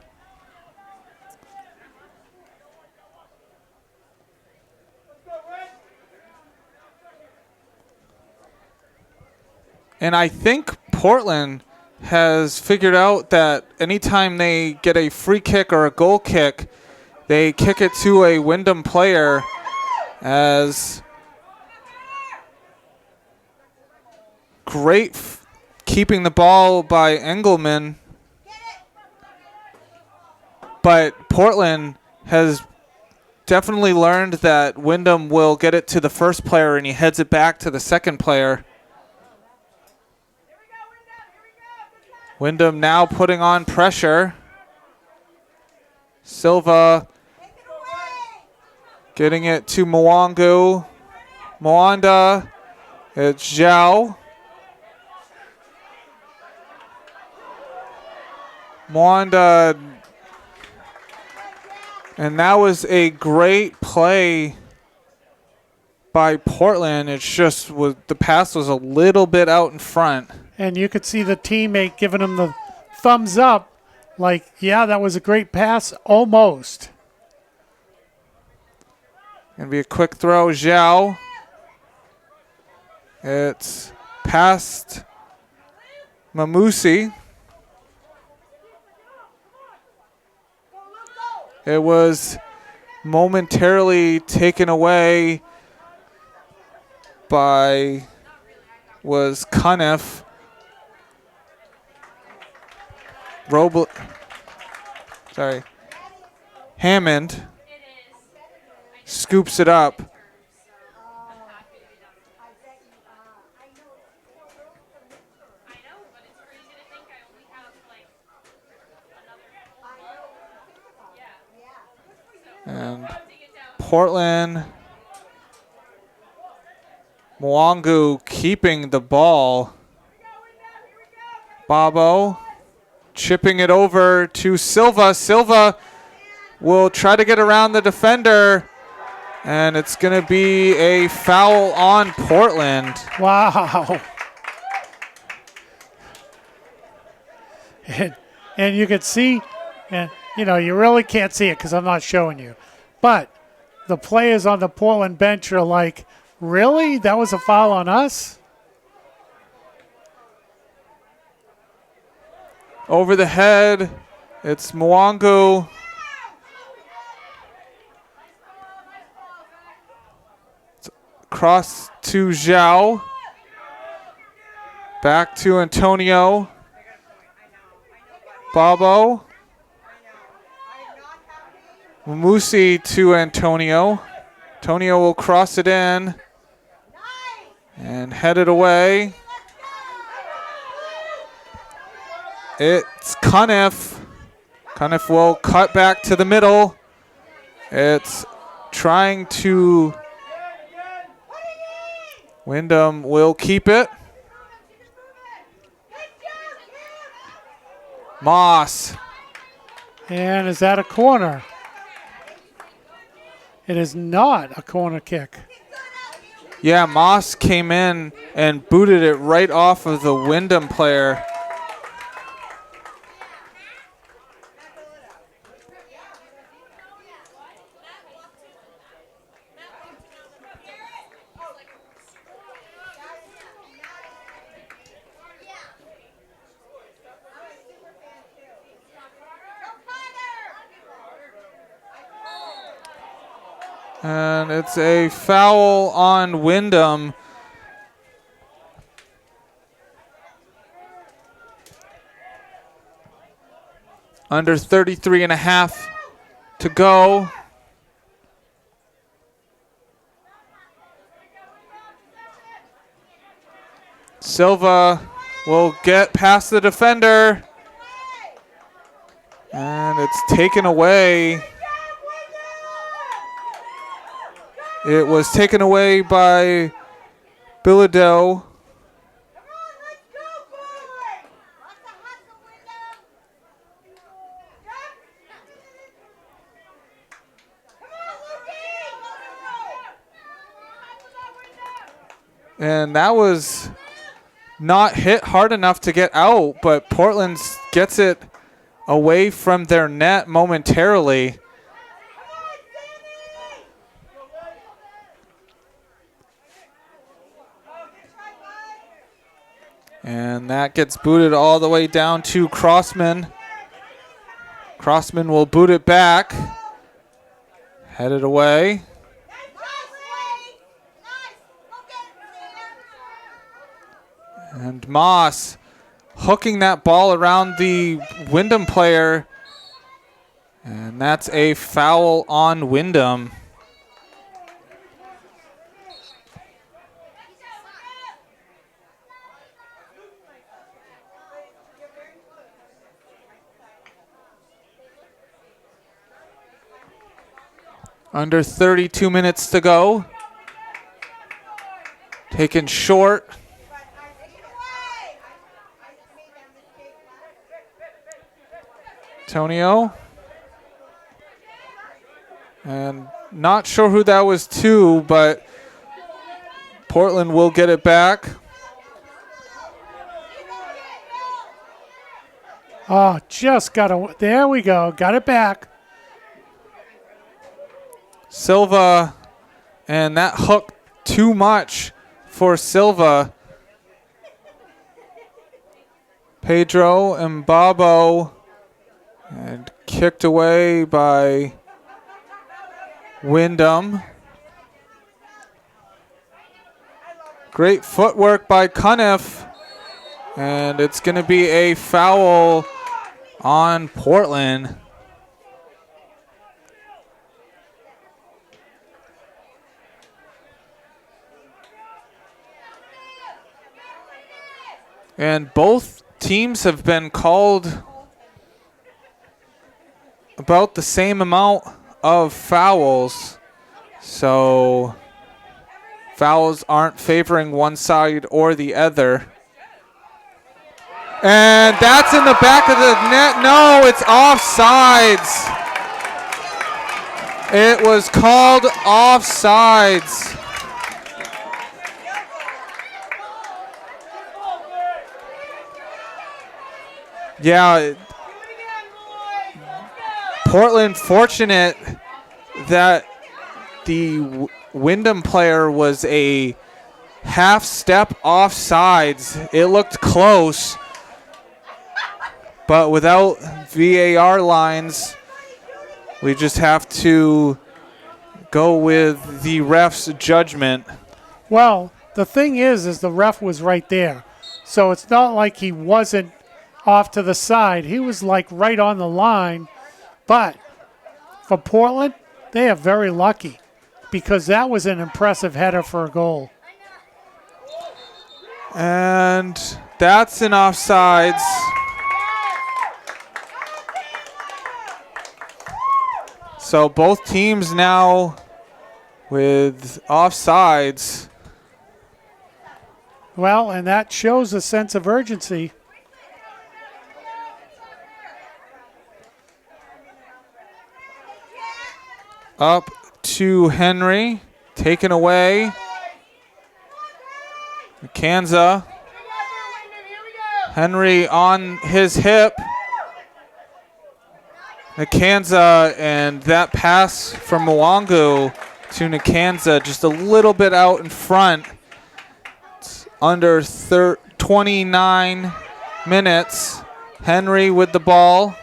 And I think Portland has figured out that anytime they get a free kick or a goal kick, they kick it to a Windham player, as great keeping the ball by Engelman. But Portland has definitely learned that Windham will get it to the first player and he heads it back to the second player. Windham now putting on pressure. Silva getting it to Mwangu. Mwanda. It's Zhao. Mwanda. And that was a great play by Portland. It's just the pass was a little bit out in front. And you could see the teammate giving him the thumbs up, like, yeah, that was a great pass, almost. Gonna be a quick throw, Zhao. It's past Mamusi. It was momentarily taken away by Cunniff. Hammond scoops it up. And Portland, Mwangu keeping the ball. Bobo chipping it over to Silva. Silva will try to get around the defender, and it's going to be a foul on Portland. Wow. And you can see, and you know, you really can't see it because I'm not showing you, but the players on the Portland bench are like, really? That was a foul on us? Over the head, it's Mwangu. Cross to Zhao. Back to Antonio. Bobo. Musi to Antonio. Antonio will cross it in and head it away. It's Cuniff. Cuniff will cut back to the middle. It's trying to... Windham will keep it. Moss. And is that a corner? It is not a corner kick. Yeah, Moss came in and booted it right off of the Windham player. And it's a foul on Windham. Under 33 and a half to go. Silva will get past the defender. And it's taken away. It was taken away by Bilodeau. And that was not hit hard enough to get out, but Portland gets it away from their net momentarily. And that gets booted all the way down to Crossman. Crossman will boot it back. Headed away. And Moss hooking that ball around the Windham player. And that's a foul on Windham. Under 32 minutes to go. Taken short. Antonio. And not sure who that was to, but Portland will get it back. Oh, just got to. There we go. Got it back. Silva, and that hooked too much for Silva. Pedro and Bobo, and kicked away by Windham. Great footwork by Cuniff, and it's going to be a foul on Portland. And both teams have been called about the same amount of fouls. So fouls aren't favoring one side or the other. And that's in the back of the net. No, it's offsides. It was called offsides. Yeah, Portland fortunate that the Windham player was a half step offsides. It looked close, but without VAR lines, we just have to go with the ref's judgment. Well, the thing is the ref was right there. So it's not like he wasn't off to the side. He was like right on the line. But for Portland, they are very lucky because that was an impressive header for a goal. And that's an offsides. So both teams now with offsides. Well, and that shows a sense of urgency. Up to Henry, taken away. Kanza. Henry on his hip. Nakanza, and that pass from Mwangu to Nakanza just a little bit out in front. It's under 29 minutes. Henry with the ball.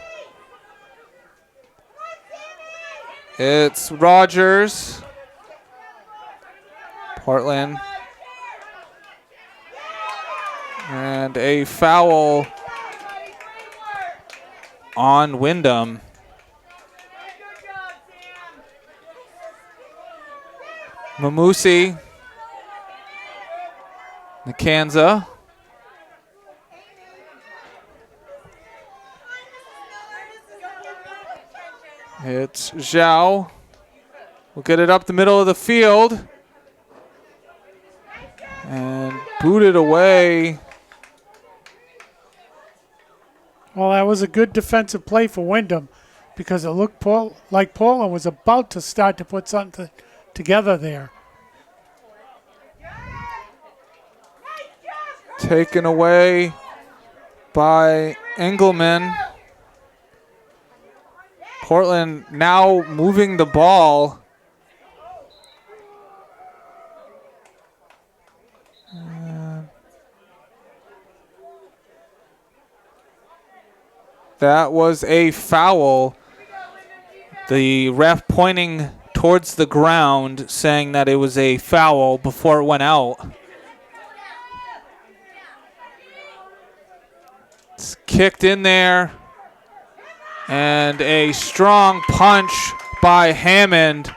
It's Rogers. Portland. And a foul on Windham. Mamusi. Nakanza. It's Zhao. We'll get it up the middle of the field. And booted away. Well, that was a good defensive play for Windham because it looked like Portland was about to start to put something together there. Taken away by Engelman. Portland now moving the ball. That was a foul. The ref pointing towards the ground saying that it was a foul before it went out. It's kicked in there. And a strong punch by Hammond.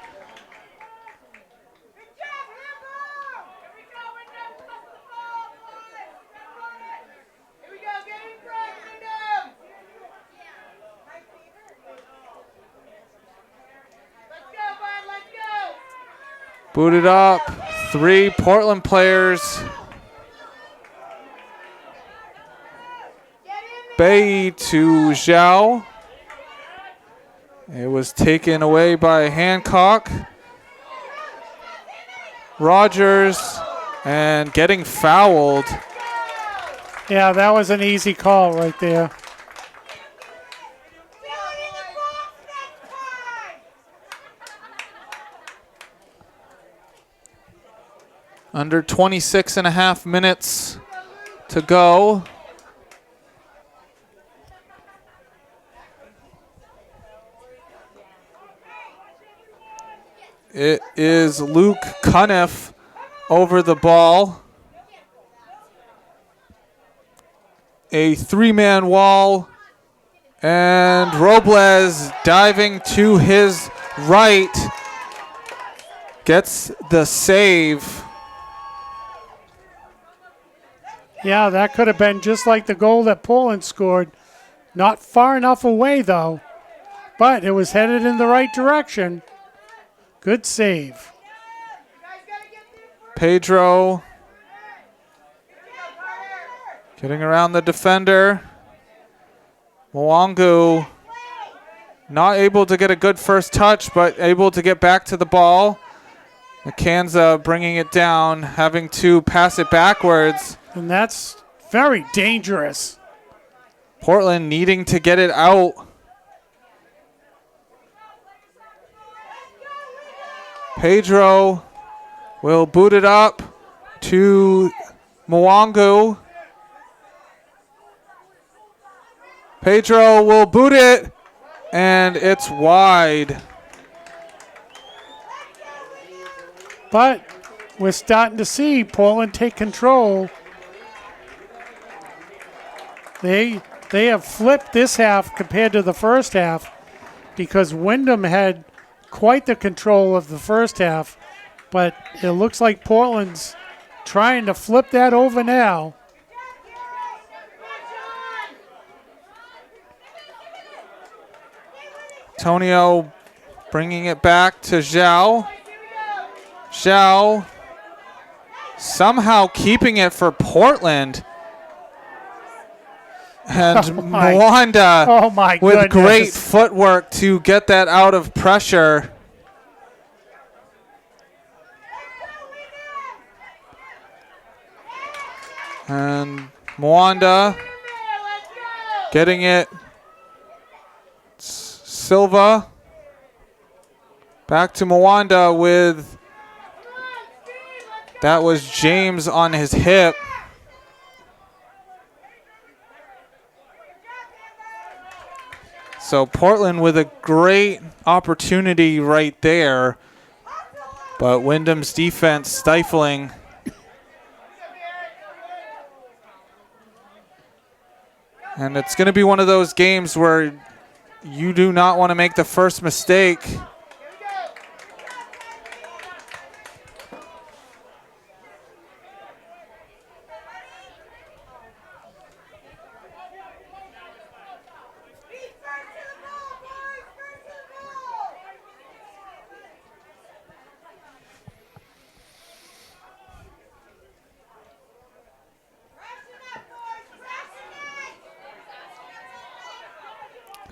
Booted up. 3 Portland players. Bay to Zhao. It was taken away by Hancock. Rogers and getting fouled. Yeah, that was an easy call right there. Under 26 and a half minutes to go. It is Luke Cuniff over the ball. A 3-man wall. And Robles diving to his right. Gets the save. Yeah, that could have been just like the goal that Portland scored. Not far enough away, though. But it was headed in the right direction. Good save. Pedro getting around the defender. Mwangu not able to get a good first touch, but able to get back to the ball. Nakanza bringing it down, having to pass it backwards. And that's very dangerous. Portland needing to get it out. Pedro will boot it up to Mwangu. Pedro will boot it, and it's wide. But we're starting to see Portland take control. They have flipped this half compared to the first half because Windham had quite the control of the first half, but it looks like Portland's trying to flip that over now. Antonio bringing it back to Zhao. Zhao somehow keeping it for Portland. And Mwanda Oh my with goodness. great footwork to get that out of pressure. And Mwanda getting it. Silva back to Mwanda with, that was James on his hip. So Portland with a great opportunity right there, but Windham's defense stifling. And it's going to be one of those games where you do not want to make the first mistake.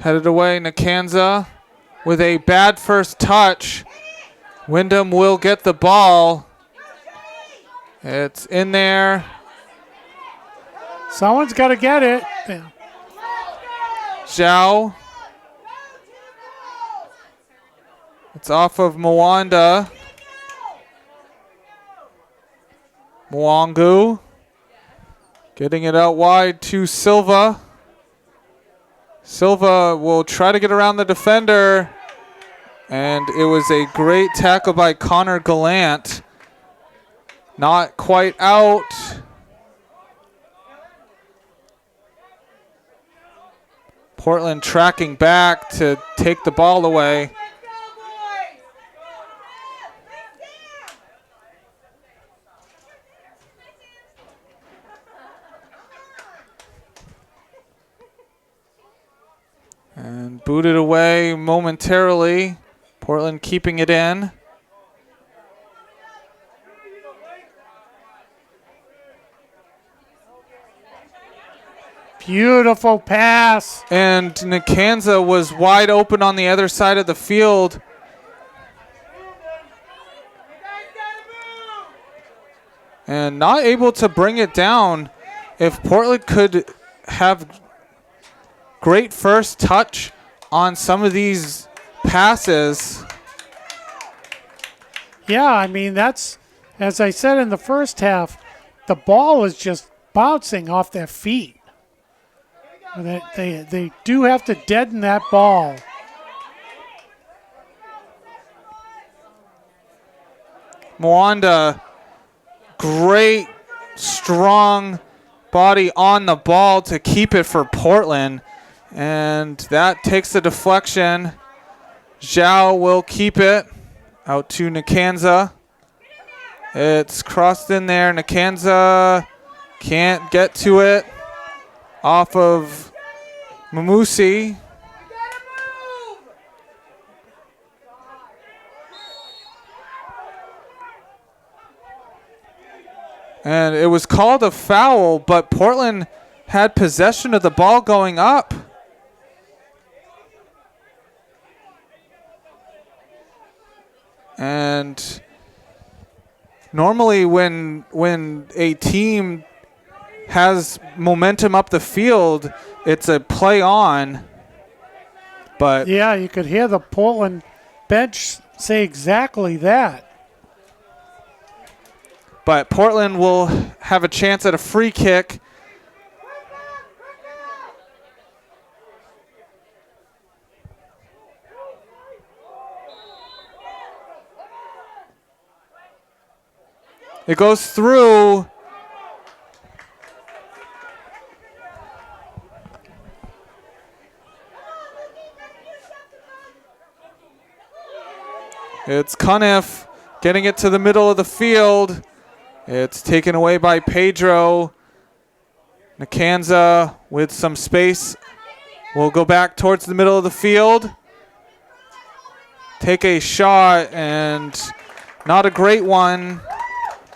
Headed away, Nakanza with a bad first touch. Windham will get the ball. It's in there. Someone's got to get it. Yeah. Zhao. It's off of Mwanda. Mwangu getting it out wide to Silva. Silva will try to get around the defender, and it was a great tackle by Connor Gallant. Not quite out. Portland tracking back to take the ball away. And booted away momentarily. Portland keeping it in. Beautiful pass. And Nakanza was wide open on the other side of the field. And not able to bring it down. If Portland could have great first touch on some of these passes. Yeah, I mean, that's, as I said in the first half, the ball is just bouncing off their feet. They do have to deaden that ball. Mwanda, great, strong body on the ball to keep it for Portland. And that takes the deflection. Zhao will keep it out to Nakanza. It's crossed in there. Nakanza can't get to it. Off of Mamusi. And it was called a foul, but Portland had possession of the ball going up. And normally when a team has momentum up the field, it's a play on. But yeah, you could hear the Portland bench say exactly that. But Portland will have a chance at a free kick. It goes through. It's Cuniff getting it to the middle of the field. It's taken away by Pedro. Nakanza with some space will go back towards the middle of the field. Take a shot, and not a great one.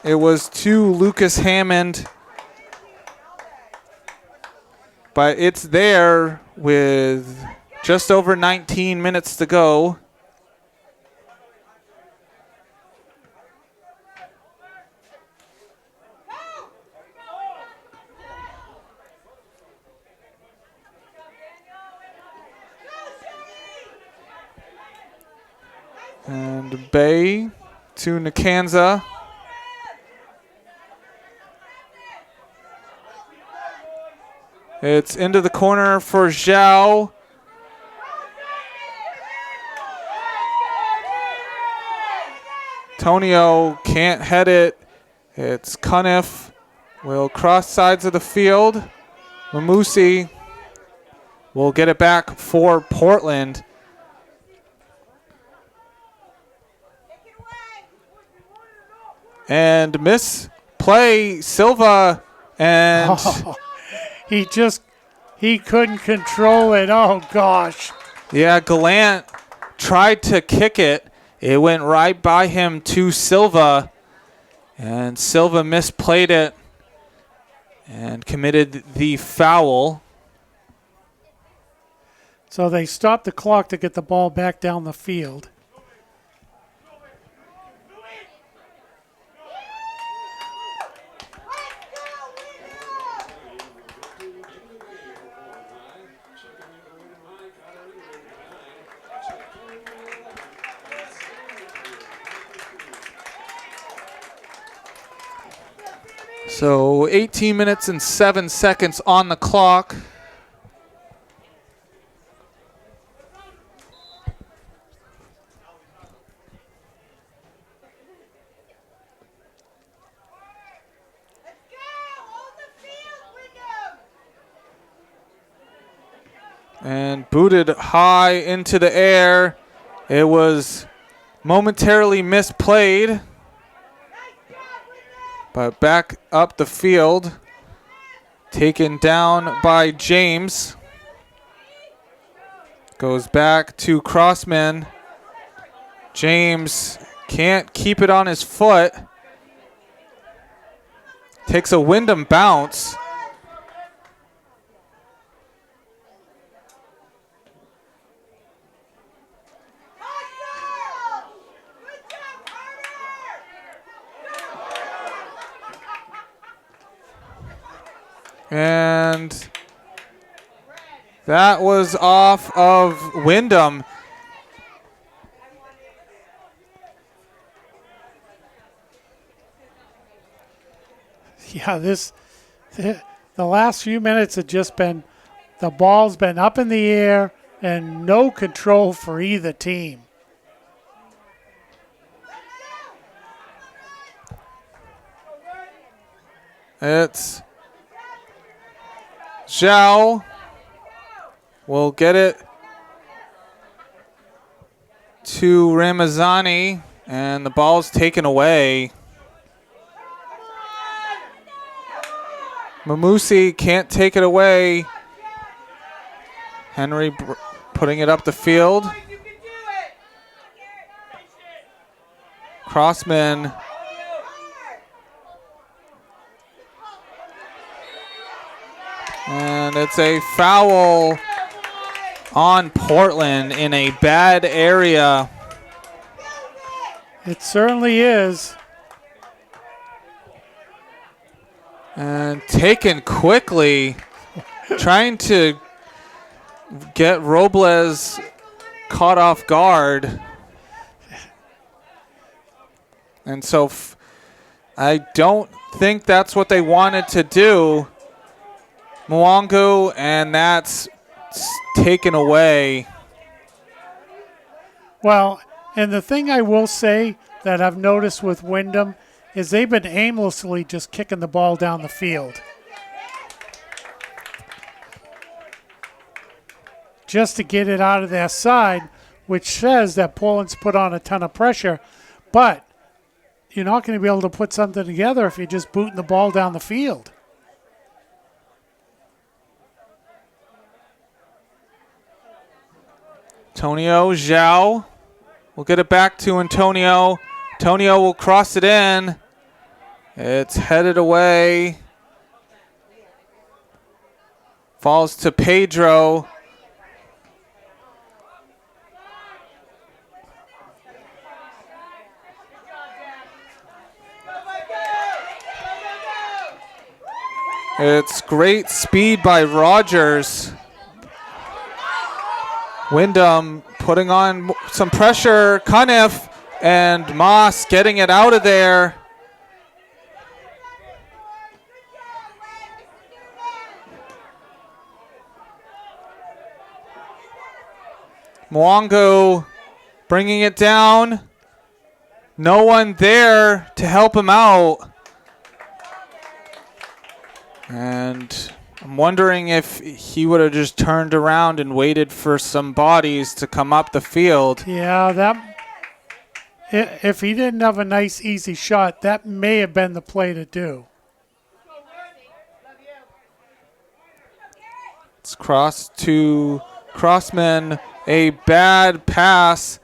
It was to Lucas Hammond. But it's there with just over 19 minutes to go. And Bay to Nakanza. It's into the corner for Zhao. Tonio can't head it. It's Cuniff. Will cross sides of the field. Mamusi will get it back for Portland. And misplay Silva, and he couldn't control it. Oh gosh. Yeah, Gallant tried to kick it. It went right by him to Silva, and Silva misplayed it and committed the foul. So they stopped the clock to get the ball back down the field. So 18 minutes and 7 seconds on the clock. And booted high into the air. It was momentarily misplayed. But back up the field, taken down by James. Goes back to Crossman. James can't keep it on his foot. Takes a Windham bounce. And that was off of Windham. Yeah, the last few minutes have just been, the ball's been up in the air and no control for either team. It's Zhao will get it to Ramazani, and the ball's taken away. Mamusi can't take it away. Henry putting it up the field. Crossman. And it's a foul on Portland in a bad area. It certainly is. And taken quickly, trying to get Robles caught off guard. And so I don't think that's what they wanted to do. Mwangu, and that's taken away. Well, and the thing I will say that I've noticed with Windham is they've been aimlessly just kicking the ball down the field. Just to get it out of their side, which says that Portland's put on a ton of pressure, but you're not going to be able to put something together if you're just booting the ball down the field. Antonio Zhao will get it back to Antonio. Antonio will cross it in. It's headed away. Falls to Pedro. It's great speed by Rogers. Windham putting on some pressure. Cuniff and Moss getting it out of there. Mwongo bringing it down. No one there to help him out. And I'm wondering if he would have just turned around and waited for some bodies to come up the field. Yeah, if he didn't have a nice, easy shot, that may have been the play to do. It's cross to Crossman. A bad pass.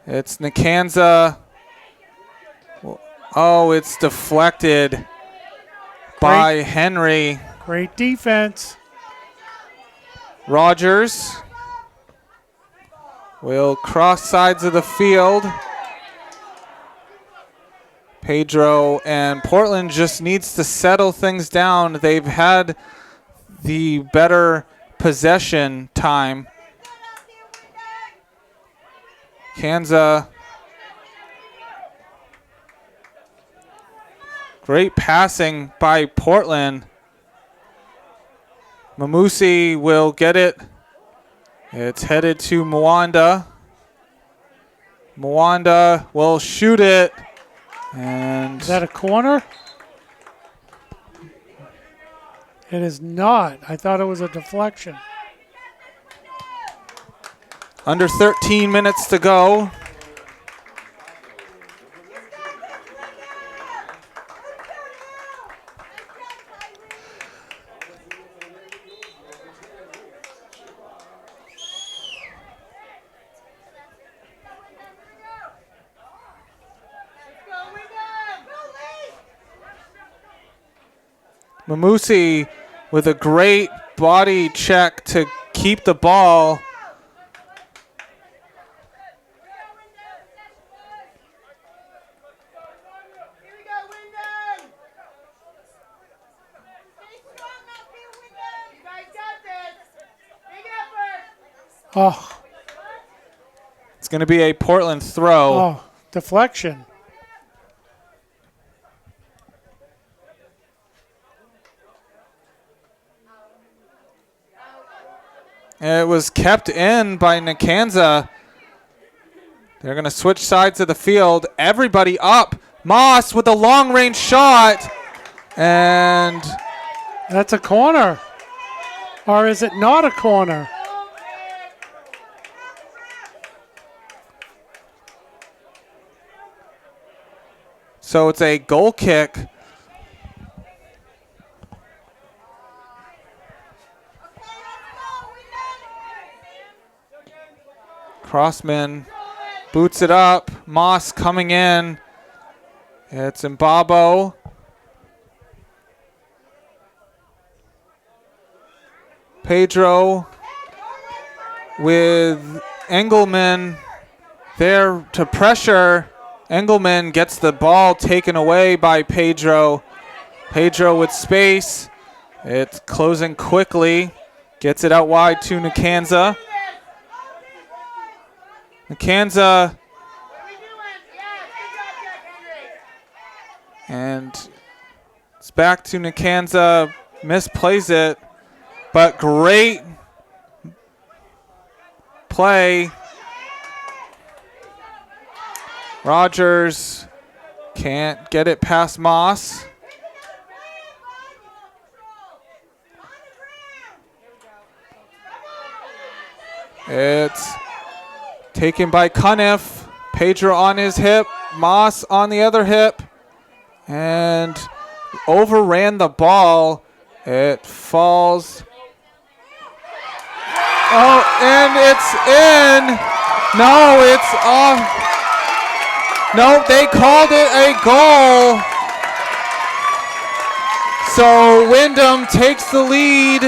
It's Nikanza. Oh, it's deflected by Henry. Great defense. Rogers will cross sides of the field. Pedro and Portland just needs to settle things down. They've had the better possession time. Kanza. Great passing by Portland. Mamusi will get it. It's headed to Mwanda. Mwanda will shoot it. And is that a corner? It is not. I thought it was a deflection. Under 13 minutes to go. Mamusi with a great body check to keep the ball. Oh. It's going to be a Portland throw. Oh, deflection. It was kept in by Nikanza. They're going to switch sides of the field. Everybody up. Moss with a long-range shot. And that's a corner. Or is it not a corner? So it's a goal kick. Crossman boots it up. Moss coming in. It's Mbabo. Pedro with Engelman there to pressure. Engelman gets the ball taken away by Pedro. Pedro with space. It's closing quickly. Gets it out wide to Nikanza. Nikanza. And it's back to Nikanza. Misplays it. But great play. Rogers can't get it past Moss. It's Taken by Cuniff. Pedro on his hip. Moss on the other hip. And overran the ball. It falls. Oh, and it's in. No, it's off. No, they called it a goal. So Windham takes the lead.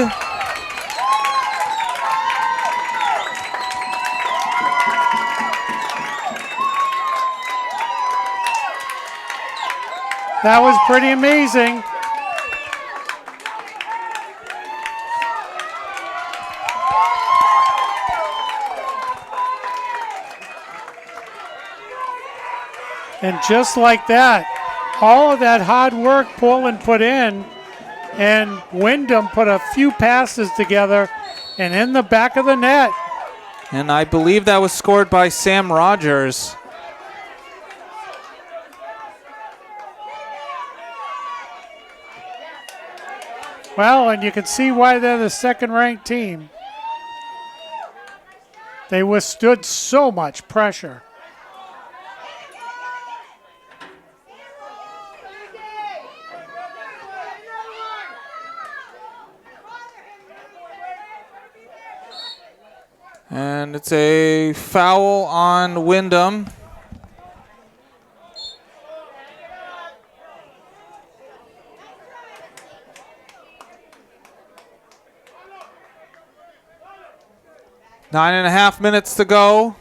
That was pretty amazing. And just like that, all of that hard work Portland put in, and Windham put a few passes together and in the back of the net. And I believe that was scored by Sam Rogers. Well, and you can see why they're the second-ranked team. They withstood so much pressure. And it's a foul on Windham. Nine and a half minutes to go.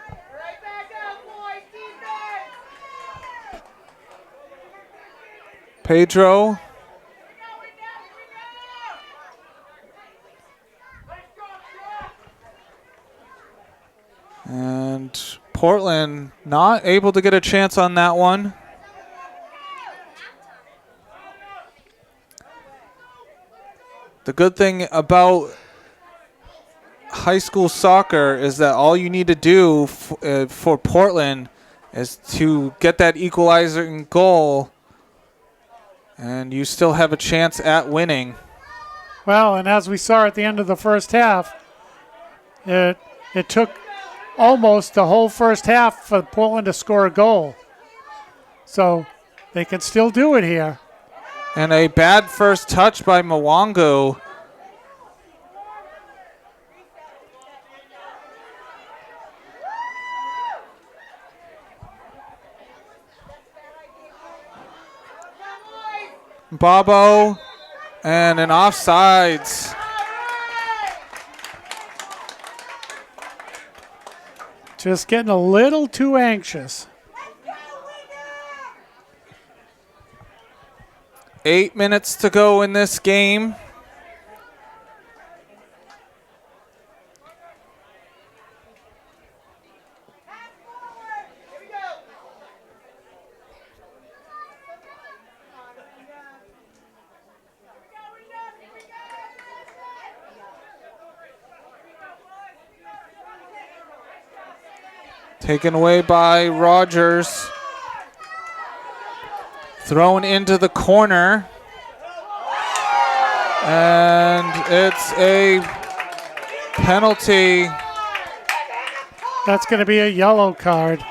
Right back up, boys. Defense. Pedro. And Portland not able to get a chance on that one. The good thing about high school soccer is that all you need to do for Portland is to get that equalizing goal, and you still have a chance at winning. Well, and as we saw at the end of the first half, it took almost the whole first half for Portland to score a goal. So they can still do it here. And a bad first touch by Mwangu. Bobo and an offsides. Just getting a little too anxious. 8 minutes to go in this game. Taken away by Rogers. Thrown into the corner. And it's a penalty. That's going to be a yellow card.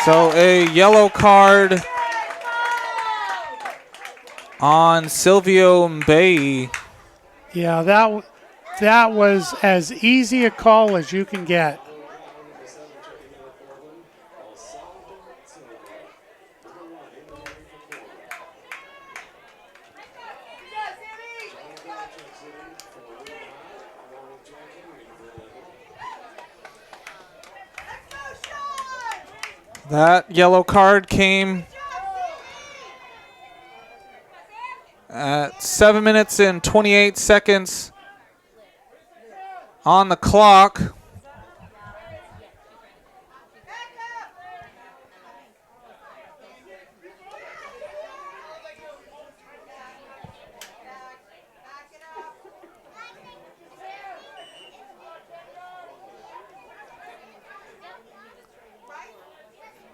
So a yellow card on Silvio Mbei. Yeah, that was as easy a call as you can get. That yellow card came at 7 minutes and 28 seconds on the clock.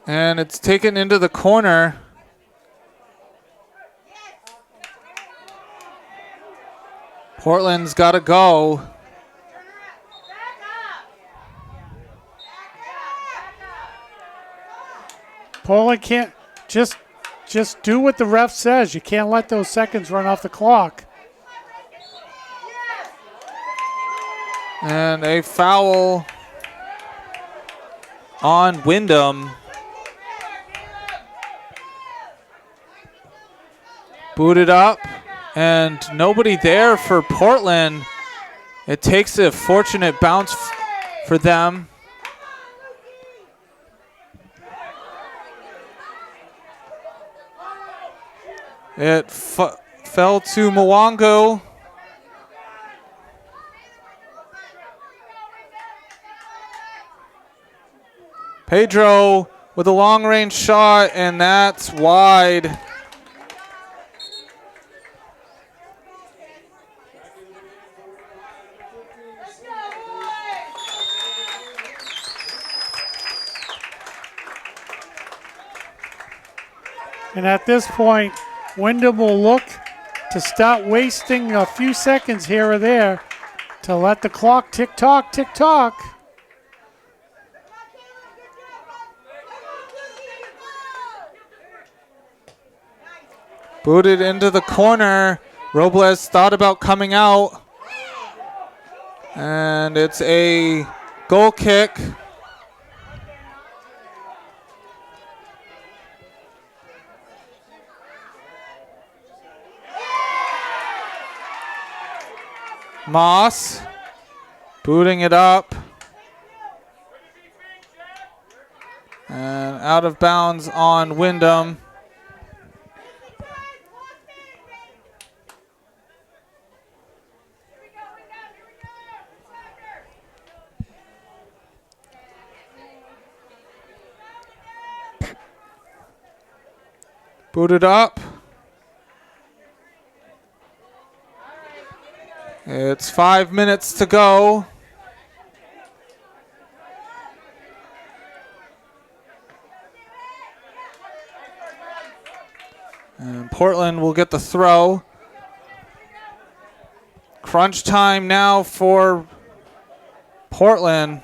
And it's taken into the corner. Portland's got to go. Poland can't just do what the ref says. You can't let those seconds run off the clock. And a foul on Windham. Booted up, and nobody there for Portland. It takes a fortunate bounce for them. It fell to Mwango. Pedro with a long-range shot, and that's wide. And at this point, Windham will look to start wasting a few seconds here or there to let the clock tick-tock, tick-tock. Booted into the corner. Robles thought about coming out. And it's a goal kick. Moss booting it up. And out of bounds on Windham. Booted up. It's 5 minutes to go. And Portland will get the throw. Crunch time now for Portland.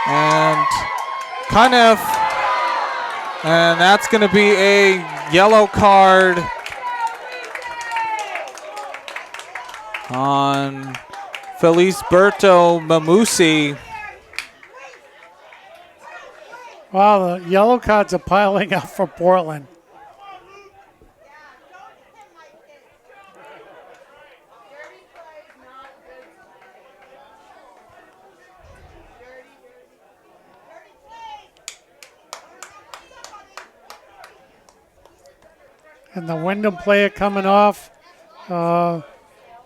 And Cunniff, and that's going to be a yellow card on Felisberto Mamusi. Wow, the yellow cards are piling up for Portland. And the Windham player coming off,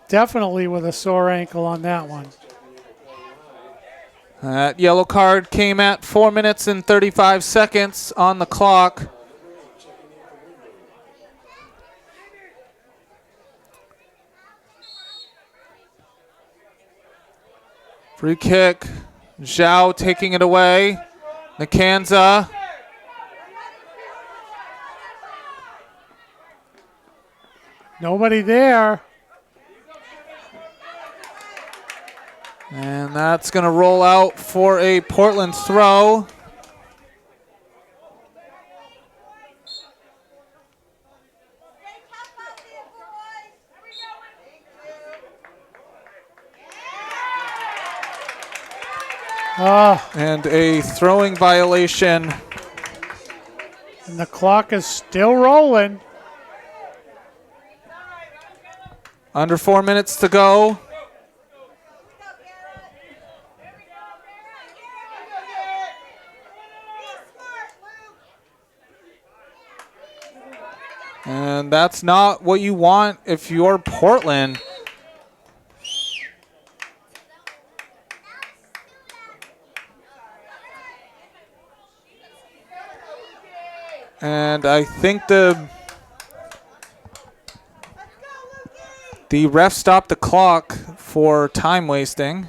definitely with a sore ankle on that one. That yellow card came at 4 minutes and 35 seconds on the clock. Free kick. Zhao taking it away. Nakanza. Nobody there. And that's going to roll out for a Portland throw. And a throwing violation. And the clock is still rolling. Under 4 minutes to go. And that's not what you want if you're Portland. And I think the ref stopped the clock for time wasting.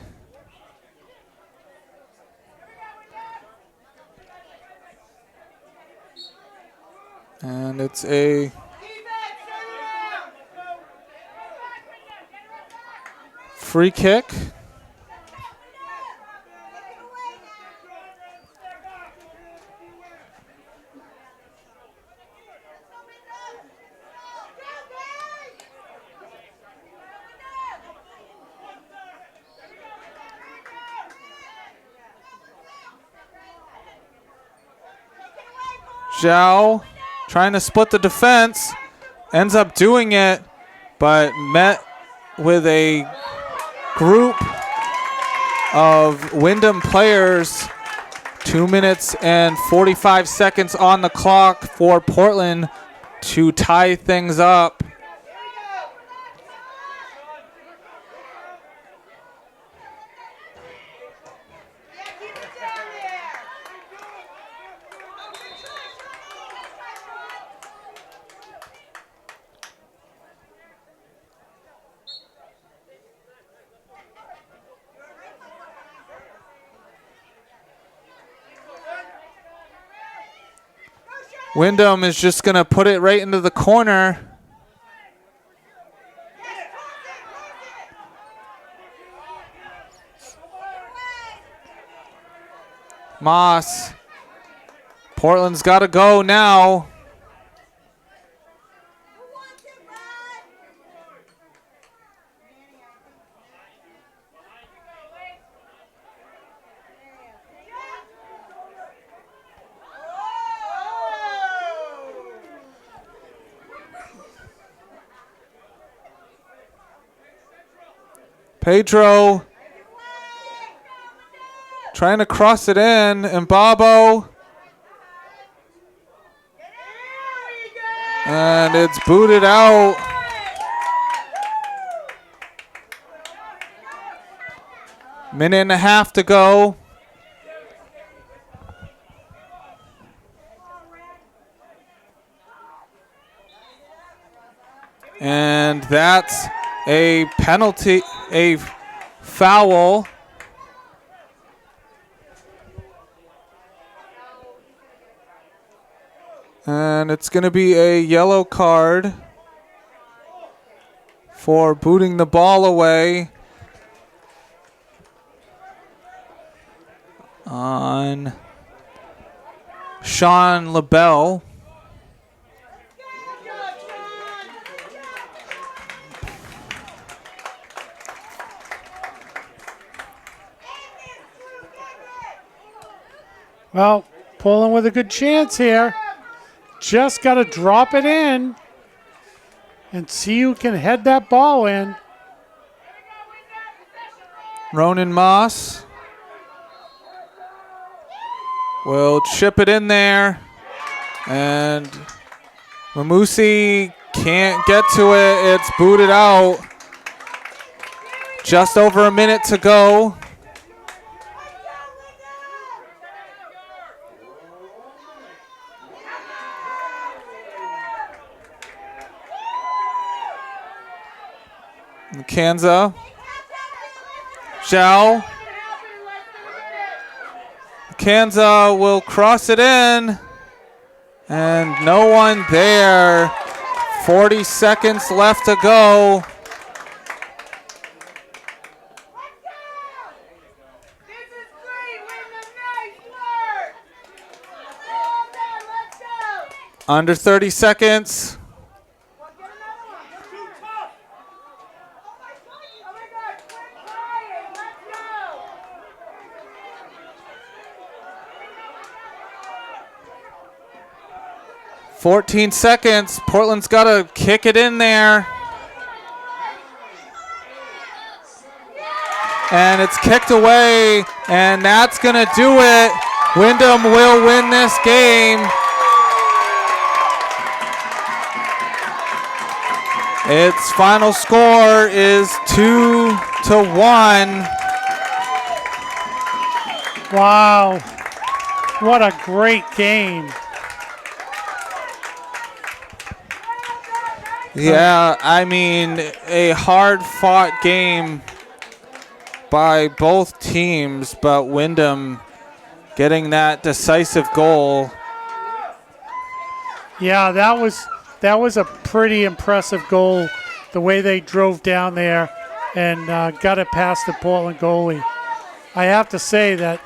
And it's a free kick. Zhao trying to split the defense, ends up doing it, but met with a group of Windham players. 2 minutes and 45 seconds on the clock for Portland to tie things up. Windham is just going to put it right into the corner. Moss. Portland's got to go now. Pedro trying to cross it in, and Babo. And it's booted out. Minute and a half to go. And that's a penalty, a foul. And it's going to be a yellow card for booting the ball away on Sean LaBelle. Well, Poland with a good chance here. Just got to drop it in and see who can head that ball in. Ronan Moss will chip it in there, and Mamusi can't get to it. It's booted out. Just over a minute to go. Kanza. Zhao. Kanza will cross it in. And no one there. 40 seconds left to go. Under 30 seconds. 14 seconds. Portland's got to kick it in there. And it's kicked away, and that's going to do it. Windham will win this game. Its final score is 2-1. Wow. What a great game. Yeah, I mean, a hard-fought game by both teams, but Windham getting that decisive goal. Yeah, that was a pretty impressive goal, the way they drove down there and got it past the Portland goalie. I have to say that,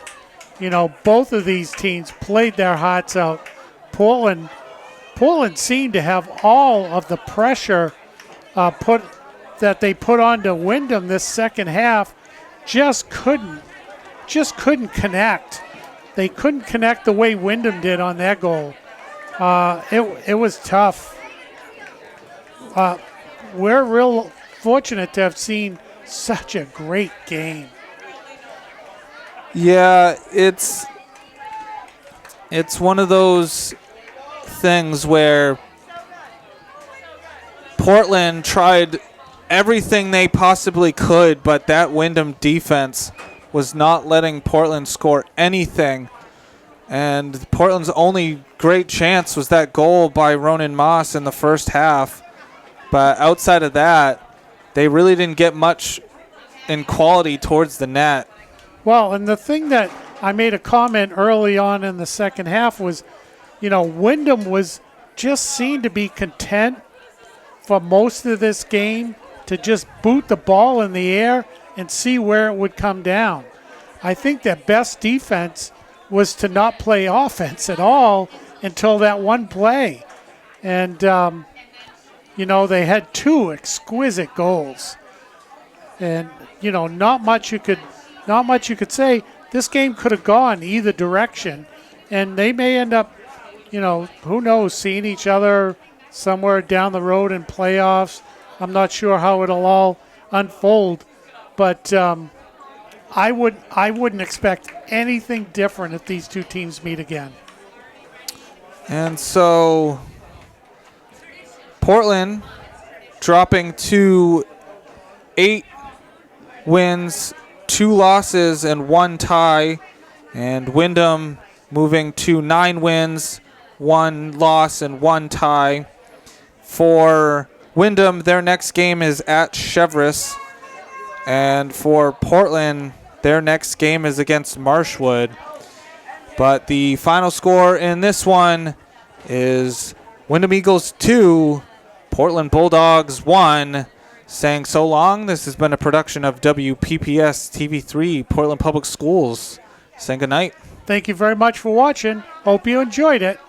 both of these teams played their hearts out. Portland seemed to have all of the pressure that they put onto Windham this second half. Just couldn't connect. They couldn't connect the way Windham did on their goal. It was tough. We're real fortunate to have seen such a great game. Yeah, it's one of those things where Portland tried everything they possibly could, but that Windham defense was not letting Portland score anything. And Portland's only great chance was that goal by Ronan Moss in the first half. But outside of that, they really didn't get much in quality towards the net. Well, and the thing that I made a comment early on in the second half was, Windham was just seemed to be content for most of this game to just boot the ball in the air and see where it would come down. I think their best defense was to not play offense at all until that one play. And, they had two exquisite goals. And, not much you could say. This game could have gone either direction. And they may end up, who knows, seeing each other somewhere down the road in playoffs. I'm not sure how it'll all unfold. But I wouldn't expect anything different if these two teams meet again. And so Portland dropping to 8 wins, 2 losses, and 1 tie. And Windham moving to 9 wins, 1 loss, and 1 tie. For Windham, their next game is at Chevrolet. And for Portland, their next game is against Marshwood. But the final score in this one is Windham Eagles 2, Portland Bulldogs 1. Saying so long, this has been a production of WPPS TV3, Portland Public Schools. Saying good night. Thank you very much for watching. Hope you enjoyed it.